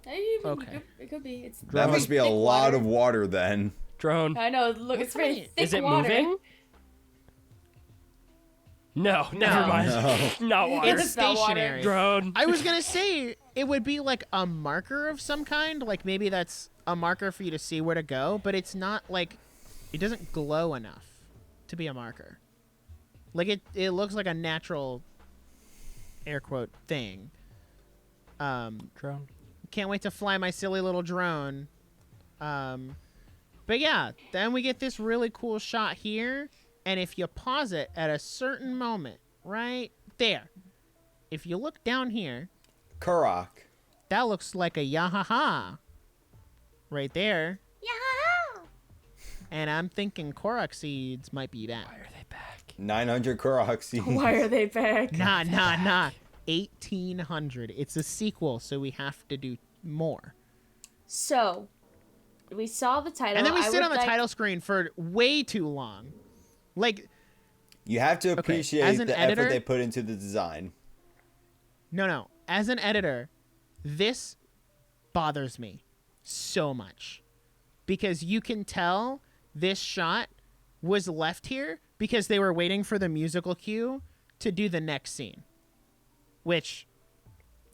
Maybe Okay. it could be. It's That very must be a thick lot water. of water then. Drone. I know. Look, it's very funny. thick Is it water. moving? No, never mind. No. Not water. it's It's not water. stationary. Drone. I was gonna say it would be like a marker of some kind. Like maybe that's a marker for you to see where to go, but it's not like it doesn't glow enough to be a marker. Like it looks like a natural air quote thing. Drone. Can't wait to fly my silly little drone. But yeah, then we get this really cool shot here. And if you pause it at a certain moment, right there, if you look down here, Karak. that looks like a Yahaha right there. Yeah. And I'm thinking Korok seeds might be that. Why are they back? 900 Karak seeds. Why are they back? Nah. 1800. It's a sequel, so we have to do more. So, we saw the title. And then we I sit would on the like- title screen for way too long. Like, You have to appreciate as an the editor- effort they put into the design. no. As an editor, this bothers me so much. Because you can tell this shot was left here because they were waiting for the musical cue to do the next scene. Which,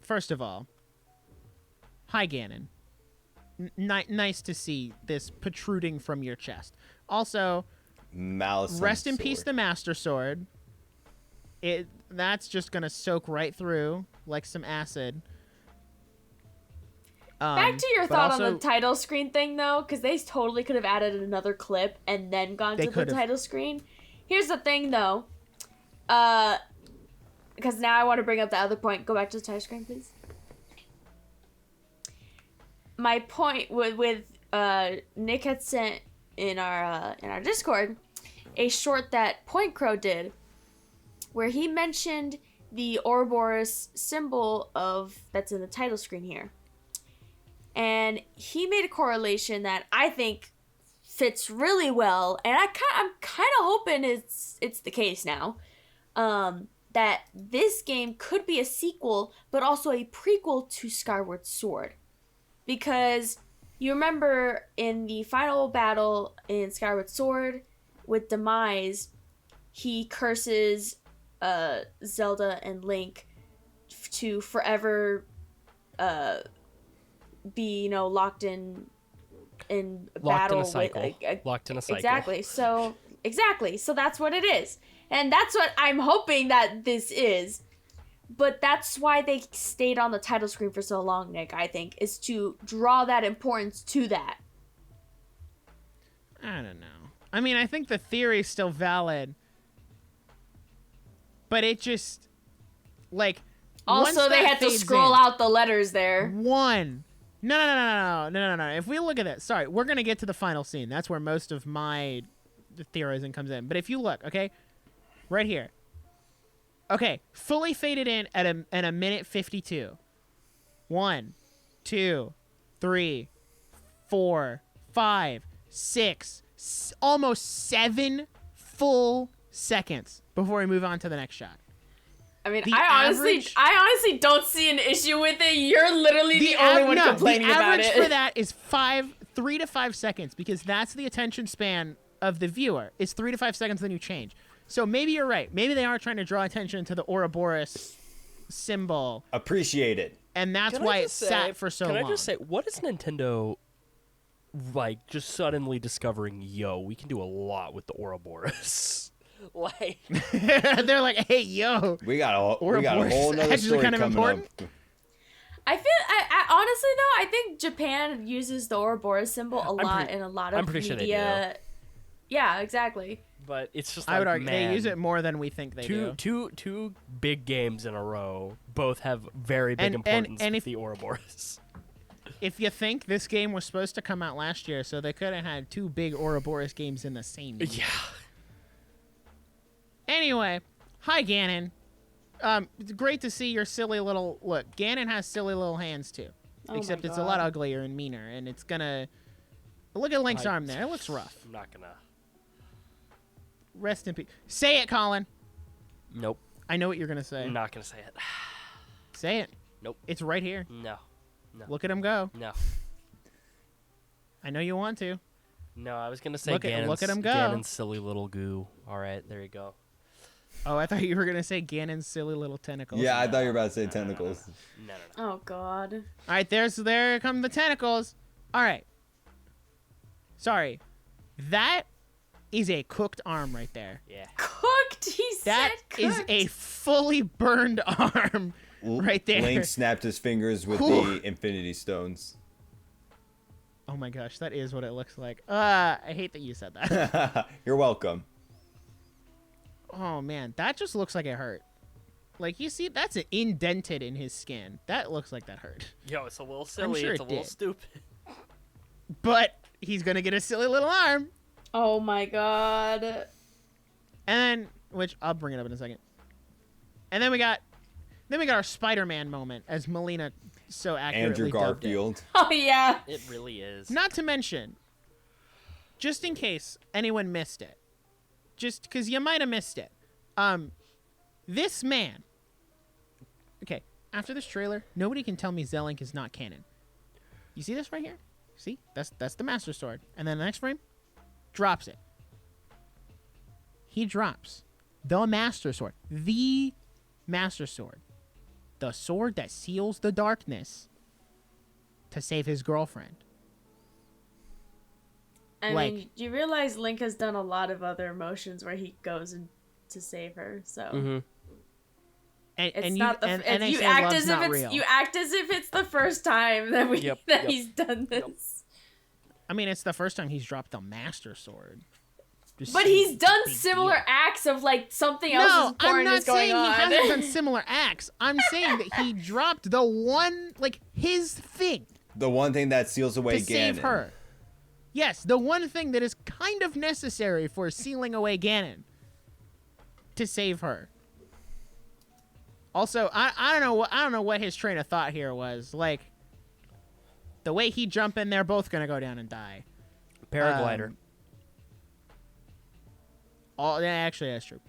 first of all, hi Ganon. Nice to see this protruding from your chest. Also, Malice. rest in peace the Master Sword. That's just gonna soak right through like some acid. Back to your but thought on also- the title screen thing, though, because they totally could have added another clip and then gone They to the could've. title screen. Here's the thing, though. Because now I want to bring up the other point. Go back to the title screen, please. My point with Nick had sent in our Discord a short that Point Crow did, where he mentioned the Ouroboros symbol that's in the title screen here. And he made a correlation that I think fits really well, and I'm kind of hoping it's the case now. That this game could be a sequel, but also a prequel to Skyward Sword, because you remember in the final battle in Skyward Sword with Demise, he curses Zelda and Link to forever be locked in battle in a cycle. with Locked in a cycle. exactly so that's what it is, and that's what I'm hoping that this is. But that's why they stayed on the title screen for so long, Nick, I think, is to draw that importance to that. I don't know. I mean, I think the theory is still valid, but it just once Also, they that had to fades scroll in- out the letters there. No. If we look at it, sorry, we're gonna get to the final scene. That's where most of my theorizing comes in. But if you look, okay, right here, okay, fully faded in at a minute 52. 1, 2, 3, 4, 5, 6, almost 7 full seconds before we move on to the next shot. I mean, The I honestly don't see an issue with it. You're literally the only one complaining about it. The average for that is 3 to 5 seconds, because that's the attention span of the viewer. It's 3 to 5 seconds, then you change. So maybe you're right. Maybe they are trying to draw attention to the Ouroboros symbol, Appreciate it. and that's why it sat for so long. Can I just say, what is Nintendo like just suddenly discovering? Yo, we can do a lot with the Ouroboros. Like, They're like, hey, yo. We got a whole Ouroboros nother actually story kind of coming important. up. I feel, I honestly though, I think Japan uses the Ouroboros symbol a lot in a lot of I'm pretty sure they media. Yeah, exactly. but it's just I like, would argue man, they use it more than we think they do. two big games in a row both have very big importance and with if- the Ouroboros. If you think this game was supposed to come out last year, so they could have had 2 big Ouroboros games in the same year. Yeah. Anyway, hi Ganon. It's great to see your silly little look. Ganon has silly little hands too, Oh except my it's a lot God. uglier and meaner, and it's gonna look at Link's arm there. It looks rough. I'm not gonna. Rest in peace. Say it, Colin. Nope. I know what you're gonna say. I'm not gonna say it. Say it. Nope. It's right here. No. Look at him go. No. I know you want to. No, I was gonna say Look at him go. Ganon's silly little goo. All right, there you go. Oh, I thought you were gonna say Ganon's silly little tentacles. Yeah, I thought you were about to say tentacles. No. Oh God. All right, there come the tentacles. All right. Sorry, that is a cooked arm right there. Yeah. Cooked. He That said is cooked. a fully burned arm right there. Link snapped his fingers with Whew. the Infinity Stones. Oh my gosh, that is what it looks like. I hate that you said that. You're welcome. Oh man, that just looks like it hurt. Like, you see, that's indented in his skin. That looks like that hurt. Yo, it's a little silly. sure It's a it little did. stupid. But he's gonna get a silly little arm. Oh my God. And then, which I'll bring it up in a second. And then we got our Spider-Man moment, as Melina so accurately Andrew dubbed it. Garfield. Oh yeah. It really is. Not to mention, just in case anyone missed it, just because you might have missed it, this man. Okay, after this trailer, nobody can tell me Zelink is not canon. You see this right here? See, that's the Master Sword, and then the next frame, drops it. He drops the Master Sword, the Master Sword, the sword that seals the darkness, to save his girlfriend. I Like- mean, you realize Link has done a lot of other emotions where he goes in to save her. So Mm-hmm. And, it's and not you, the. and they you say act love's as if not it's real. you act as if it's the first time that Yep, he's done this. I mean, it's the first time he's dropped the Master Sword. Just But saying, he's done big similar deal. acts of like something else No, is important I'm not is going saying on. he hasn't done similar acts. I'm saying that he dropped the one, like, his thing The one thing that seals away to save Ganon. her. Yes, the one thing that is kind of necessary for sealing away Ganon to save her. Also, I don't know what his train of thought here was. Like, the way he jump in, they're both gonna go down and die. Paraglider. Yeah, actually, that's true.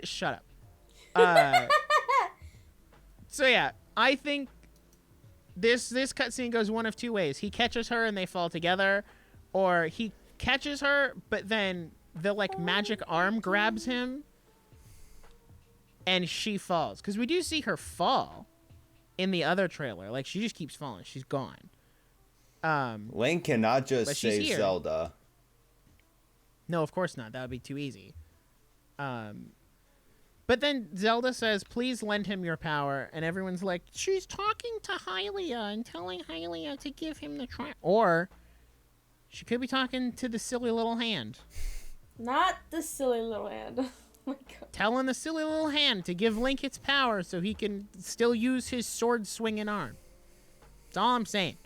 Shut up. So yeah, I think this cutscene goes one of two ways. He catches her and they fall together, or he catches her, but then the like magic arm grabs him, and she falls. Because we do see her fall in the other trailer. Like, she just keeps falling. She's gone. Link cannot But just she's save here. Zelda. No, of course not. That would be too easy. But then Zelda says, please lend him your power. And everyone's like, she's talking to Hylia and telling Hylia to give him the try. Or she could be talking to the silly little hand. Not the silly little hand. Oh my God. Telling the silly little hand to give Link its power so he can still use his sword swinging arm. That's all I'm saying.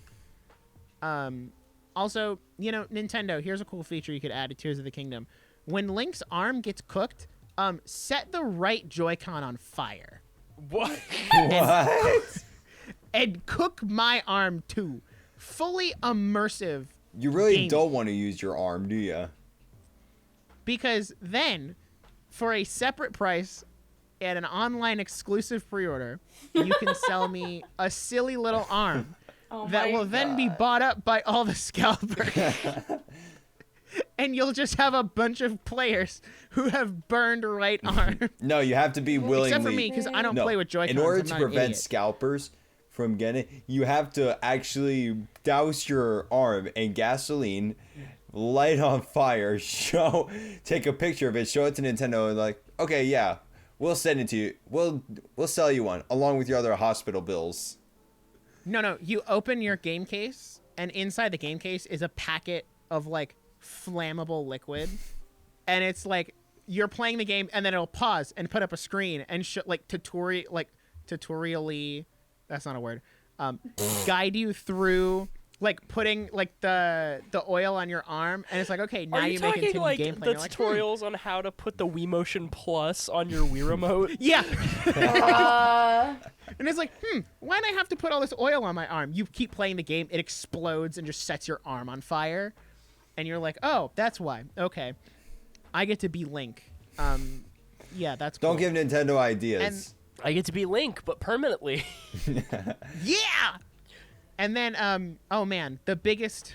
Also, you know, Nintendo, here's a cool feature you could add to Tears of the Kingdom. When Link's arm gets cooked, set the right Joy-Con on fire. What? What? And cook my arm too. Fully immersive. You really Gaming. don't want to use your arm, do you? Because then, for a separate price at an online exclusive pre-order, you can sell me a silly little arm that will then be bought up by all the scalpers. And you'll just have a bunch of players who have burned right arm. No, you have to be willingly. Except for me, because I don't play with Joy-Cons. In order I'm to not an prevent idiot. scalpers from getting it, you have to actually douse your arm in gasoline, light it on fire, take a picture of it, show it to Nintendo, and like, okay, yeah, we'll send it to you. We'll sell you one along with your other hospital bills. No, you open your game case, and inside the game case is a packet of like flammable liquid, and it's like you're playing the game, and then it'll pause and put up a screen and tutorially, that's not a word, guide you through like putting like the oil on your arm, and it's like, okay, now Are you you may talking continue like gameplay. the You're like, tutorials on how to put the Wii Motion Plus on your Wii remote? yeah. And it's like, why do I have to put all this oil on my arm? You keep playing the game, it explodes and just sets your arm on fire. And you're like, oh, that's why. Okay. I get to be Link. Yeah, that's cool. Don't give Nintendo ideas. And- I get to be Link, but permanently. Yeah! And then, oh man, the biggest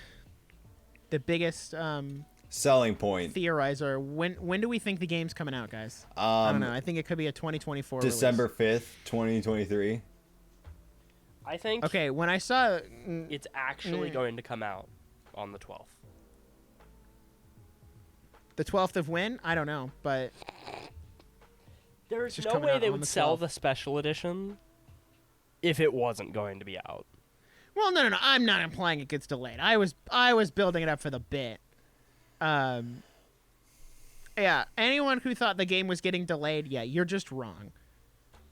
Selling point. theorizer. When do we think the game's coming out, guys? I don't know. I think it could be a 2024 December release. 5th, 2023. I think Okay, when I saw... it's actually going to come out on the 12th. the 12th of when? I don't know, but... There's just no coming way out they on would the sell 12th. the special edition if it wasn't going to be out. Well, no. I'm not implying it gets delayed. I was building it up for the bit. Yeah, anyone who thought the game was getting delayed, yeah, you're just wrong.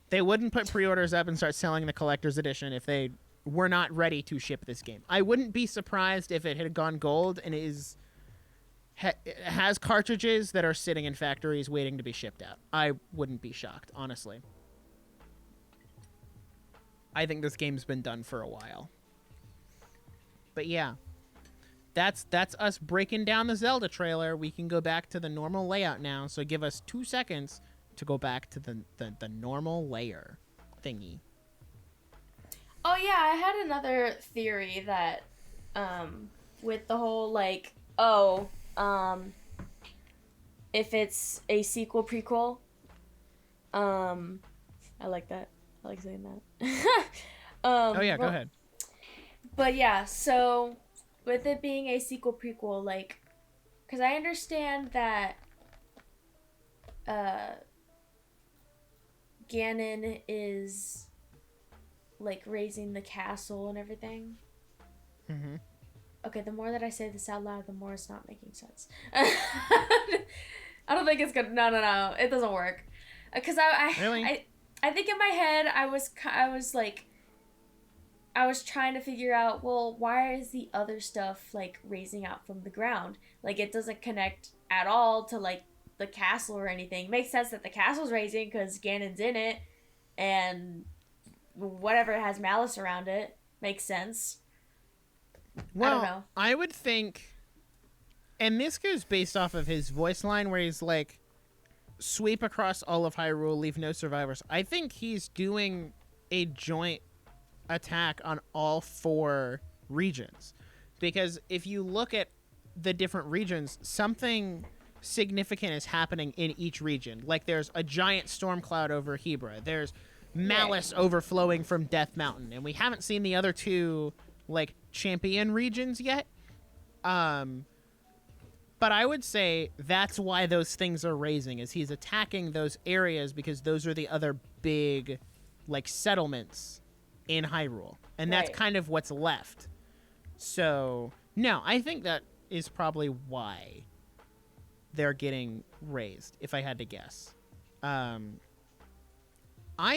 They wouldn't put pre-orders up and start selling the collector's edition if they were not ready to ship this game. I wouldn't be surprised if it had gone gold and has cartridges that are sitting in factories waiting to be shipped out. I wouldn't be shocked, honestly. I think this game's been done for a while. But yeah, that's us breaking down the Zelda trailer. We can go back to the normal layout now, so give us 2 seconds to go back to the normal layer thingy. Oh yeah, I had another theory that with the whole like, if it's a sequel prequel, I like that. I like saying that. Oh yeah, go ahead. But yeah, so with it being a sequel prequel, like, because I understand that Ganon is like raising the castle and everything. Mm-hmm. Okay, the more that I say this out loud, the more it's not making sense. I don't think it's good. No, it doesn't work. Because Really? I think in my head I was trying to figure out, well, why is the other stuff like raising out from the ground? Like it doesn't connect at all to like the castle or anything. It makes sense that the castle's raising because Ganon's in it, and whatever has malice around it makes sense. Well, I don't know. I would think, and this goes based off of his voice line where he's like, sweep across all of Hyrule, leave no survivors. I think he's doing a joint attack on all 4 regions. Because if you look at the different regions, something significant is happening in each region. Like there's a giant storm cloud over Hebra. There's malice overflowing from Death Mountain. And we haven't seen the other 2 like champion regions yet. But I would say that's why those things are raising, is he's attacking those areas because those are the other big like settlements in Hyrule. And that's Right. kind of what's left. So, no, I think that is probably why they're getting raised, if I had to guess. I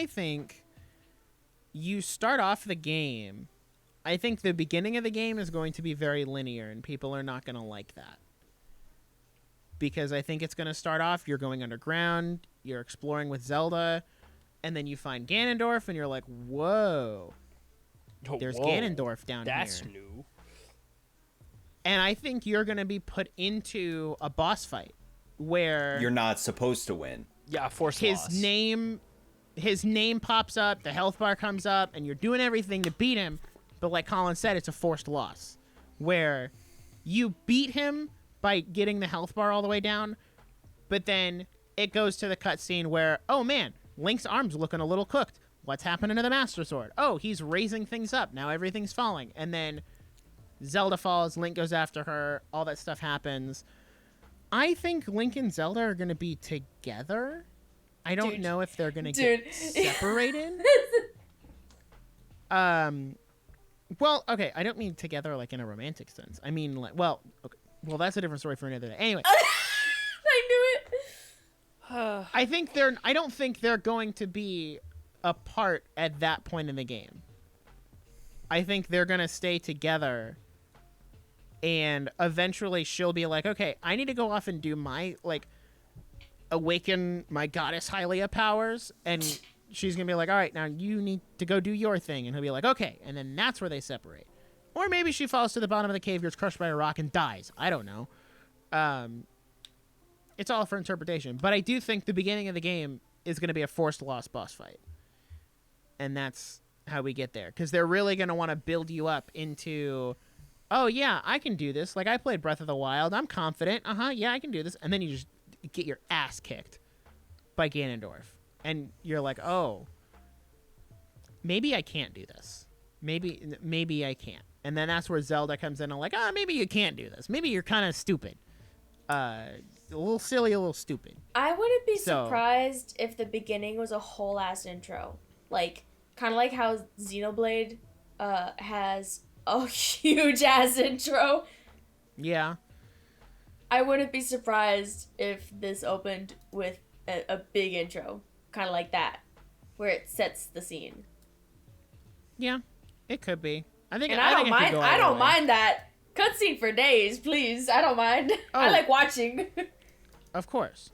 think you start off the game, I think the beginning of the game is going to be very linear, and people are not going to like that. Because I think it's going to start off, you're going underground, you're exploring with Zelda, and then you find Ganondorf, and you're like, whoa, there's Ganondorf down That's here. new. And I think you're going to be put into a boss fight where You're not supposed to win. Yeah, forced his loss. name pops up, the health bar comes up, and you're doing everything to beat him. But like Colin said, it's a forced loss where you beat him by getting the health bar all the way down, but then it goes to the cutscene where, oh man, Link's arm's looking a little cooked. What's happening to the Master Sword? Oh, he's raising things up. Now everything's falling. And then Zelda falls, Link goes after her, all that stuff happens. I think Link and Zelda are going to be together. I don't know if they're going to get separated. Well, okay, I don't mean together like in a romantic sense. I mean like, well, okay, well that's a different story for another day. Anyway, I knew it. I don't think they're going to be apart at that point in the game. I think they're going to stay together, and eventually she'll be like, okay, I need to go off and do my, like, awaken my goddess Hylia powers, and she's going to be like, all right, now you need to go do your thing, and he'll be like, okay, and then that's where they separate. Or maybe she falls to the bottom of the cave, gets crushed by a rock, and dies. I don't know. It's all for interpretation, but I do think the beginning of the game is going to be a forced loss boss fight, and that's how we get there, because they're really going to want to build you up into, oh yeah, I can do this. Like, I played Breath of the Wild, I'm confident. Yeah, I can do this. And then you just get your ass kicked by Ganondorf, and you're like, oh, maybe I can't do this. Maybe I can't. And then that's where Zelda comes in and like, maybe you can't do this. Maybe you're kind of stupid. A little silly, a little stupid. I wouldn't be surprised if the beginning was a whole ass intro. Like, kind of like how Xenoblade has a huge ass intro. Yeah. I wouldn't be surprised if this opened with a big intro. Kind of like that. Where it sets the scene. Yeah, it could be. I think I don't mind. I don't mind that cutscene for days, please. I don't mind. Oh. I like watching. Of course.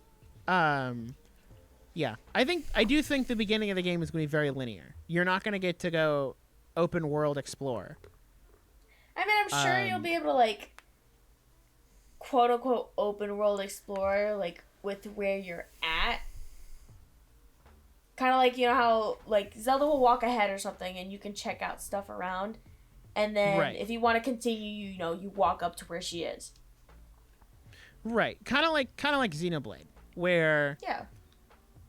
Yeah. I do think the beginning of the game is going to be very linear. You're not going to get to go open world explore. I mean, I'm sure you'll be able to, like, quote unquote open world explore, like, with where you're at. Kind of like, you know how, like, Zelda will walk ahead or something and you can check out stuff around. And then if you want to continue, you walk up to where she is. Right. Kind of like Xenoblade, where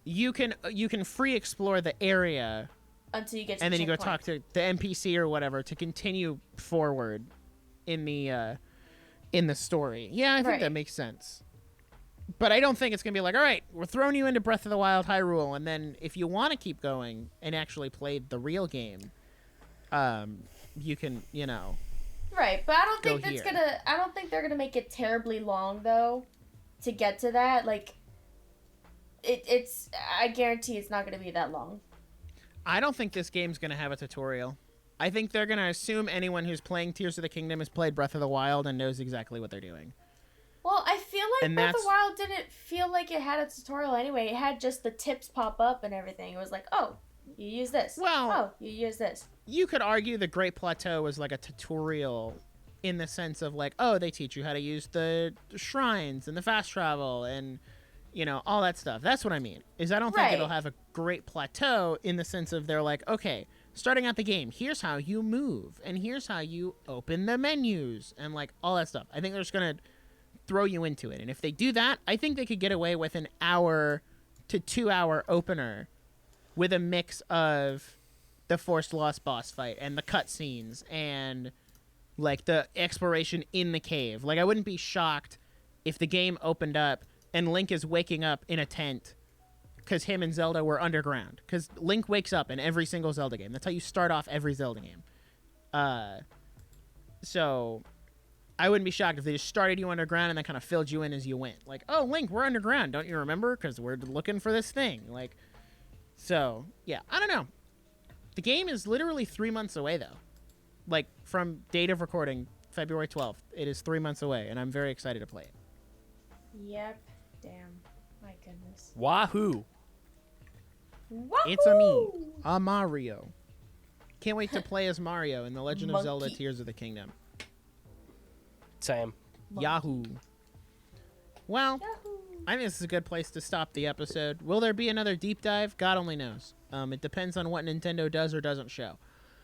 you can free explore the area until you get to and the then you go checkpoint. talk to the NPC or whatever to continue forward in the story. Yeah, I think that makes sense. But I don't think it's going to be like, all right, we're throwing you into Breath of the Wild Hyrule, and then if you want to keep going and actually play the real game, you can, Right, but I don't think here. I don't think they're gonna make it terribly long though, to get to that. Like, it's I guarantee it's not gonna be that long. I don't think this game's going to have a tutorial. I think they're going to assume anyone who's playing Tears of the Kingdom has played Breath of the Wild and knows exactly what they're doing. Well, I feel like Breath of the Wild didn't feel like it had a tutorial anyway. It had just the tips pop up and everything. It was like, oh, you use this. Well, oh, you use this. You could argue the Great Plateau was like a tutorial in the sense of like, oh, they teach you how to use the shrines and the fast travel and, all that stuff. That's what I mean. Is I don't think it'll have a Great Plateau in the sense of they're like, okay, starting out the game, here's how you move and here's how you open the menus and like all that stuff. I think they're just going to throw you into it. And if they do that, I think they could get away with an hour to 2 hour opener with a mix of the forced loss boss fight and the cutscenes and like the exploration in the cave. Like, I wouldn't be shocked if the game opened up and Link is waking up in a tent because him and Zelda were underground. Because Link wakes up in every single Zelda game. That's how you start off every Zelda game. So I wouldn't be shocked if they just started you underground and then kind of filled you in as you went. Like, oh, Link, we're underground. Don't you remember? Because we're looking for this thing. Like, so, yeah, I don't know. The game is literally 3 months away, though. Like, from date of recording, February 12th. It is 3 months away, and I'm very excited to play it. Yep. Damn. My goodness. Wahoo. It's a me, a Mario. Can't wait to play as Mario in The Legend of Zelda Tears of the Kingdom. Same. Yahoo. Well, I think this is a good place to stop the episode. Will there be another deep dive? God only knows. It depends on what Nintendo does or doesn't show.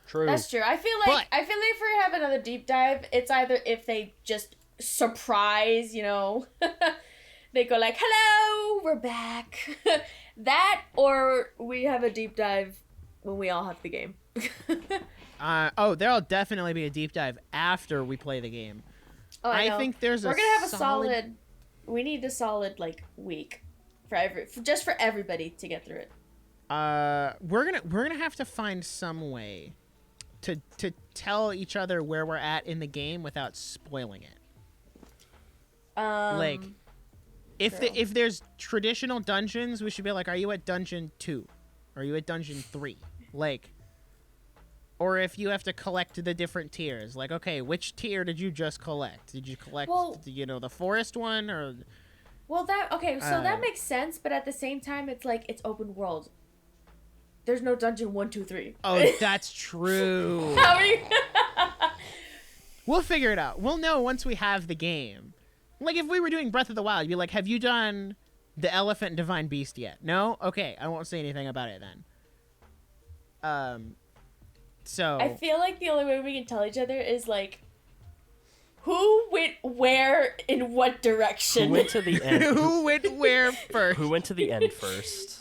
True. That's true. I feel like if we have another deep dive, it's either if they just surprise, you know, they go like, "Hello, we're back," that, or we have a deep dive when we all have the game. There'll definitely be a deep dive after we play the game. Oh, I think we're gonna have a solid. We need a solid like week for everybody to get through it. We're gonna have to find some way to tell each other where we're at in the game without spoiling it. Like, if there's traditional dungeons, we should be like, are you at dungeon 2? Are you at dungeon 3? Like, or if you have to collect the different tiers, like, okay, which tier did you just collect? Did you collect, the forest one, or? Well, that makes sense, but at the same time, it's like, it's open world. There's no dungeon 1, 2, 3. Oh, that's true. How are you? We'll figure it out. We'll know once we have the game. Like, if we were doing Breath of the Wild, you'd be like, have you done the Elephant and Divine Beast yet? No? Okay, I won't say anything about it then. So I feel like the only way we can tell each other is like, who went where in what direction? Who went to the end? Who went where first? Who went to the end first?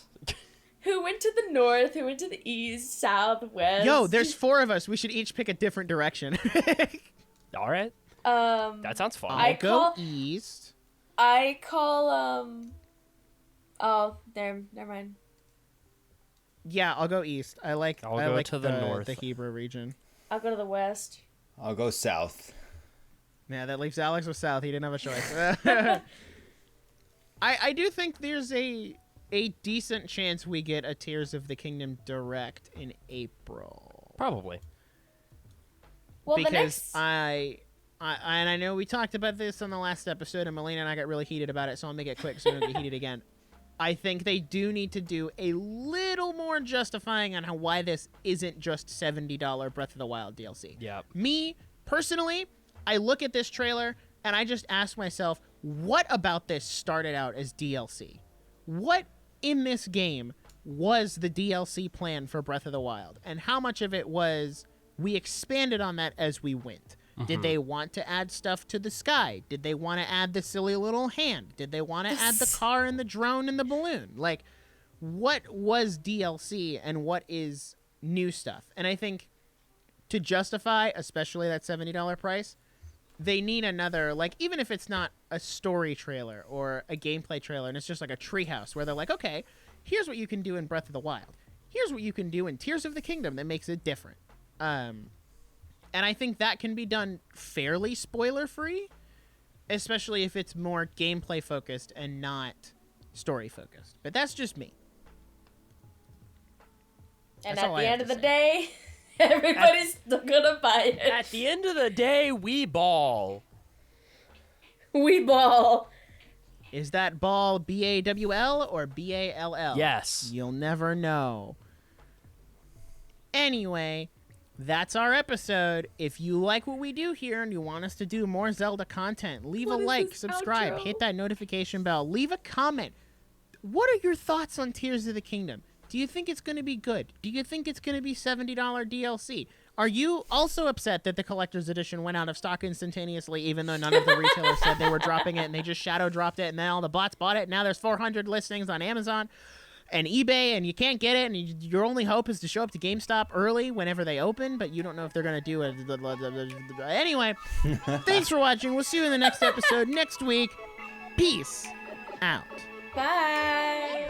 Who went to the north? Who went to the east, south, west? Yo, there's 4 of us. We should each pick a different direction. All right. That sounds fun. I'll go east. I call Oh, never mind. Yeah, I'll go east. I'll go to the north. The Hebrew region. I'll go to the west. I'll go south. Yeah, that leaves Alex with south. He didn't have a choice. I do think there's a decent chance we get a Tears of the Kingdom direct in April. Probably. Well, because I know we talked about this on the last episode, and Melina and I got really heated about it, so I'll make it quick so we don't get heated again. I think they do need to do a little more justifying on why this isn't just $70 Breath of the Wild DLC. Yeah. Me, personally, I look at this trailer, and I just ask myself, what about this started out as DLC? What in this game was the DLC plan for Breath of the Wild? And how much of it was we expanded on that as we went? Did they want to add stuff to the sky? Did they want to add the silly little hand? Did they want to add the car and the drone and the balloon? Like, what was DLC and what is new stuff? And I think to justify, especially that $70 price, they need another, like, even if it's not a story trailer or a gameplay trailer and it's just like a treehouse where they're like, okay, here's what you can do in Breath of the Wild. Here's what you can do in Tears of the Kingdom that makes it different. And I think that can be done fairly spoiler-free, especially if it's more gameplay-focused and not story-focused. But that's just me. And at the end of the day, everybody's still gonna buy it. At the end of the day, we ball. We ball. Is that ball B-A-W-L or B-A-L-L? Yes. You'll never know. Anyway, that's our episode. If you like what we do here and you want us to do more Zelda content, leave a like, subscribe, hit that notification bell, leave a comment. What are your thoughts on Tears of the Kingdom? Do you think it's going to be good? Do you think it's going to be $70 DLC? Are you also upset that the collector's edition went out of stock instantaneously, even though none of the retailers said they were dropping it, and they just shadow dropped it, and then all the bots bought it? Now there's 400 listings on Amazon and eBay, and you can't get it, and your only hope is to show up to GameStop early whenever they open, but you don't know if they're going to do it. Anyway, thanks for watching. We'll see you in the next episode next week. Peace out. Bye.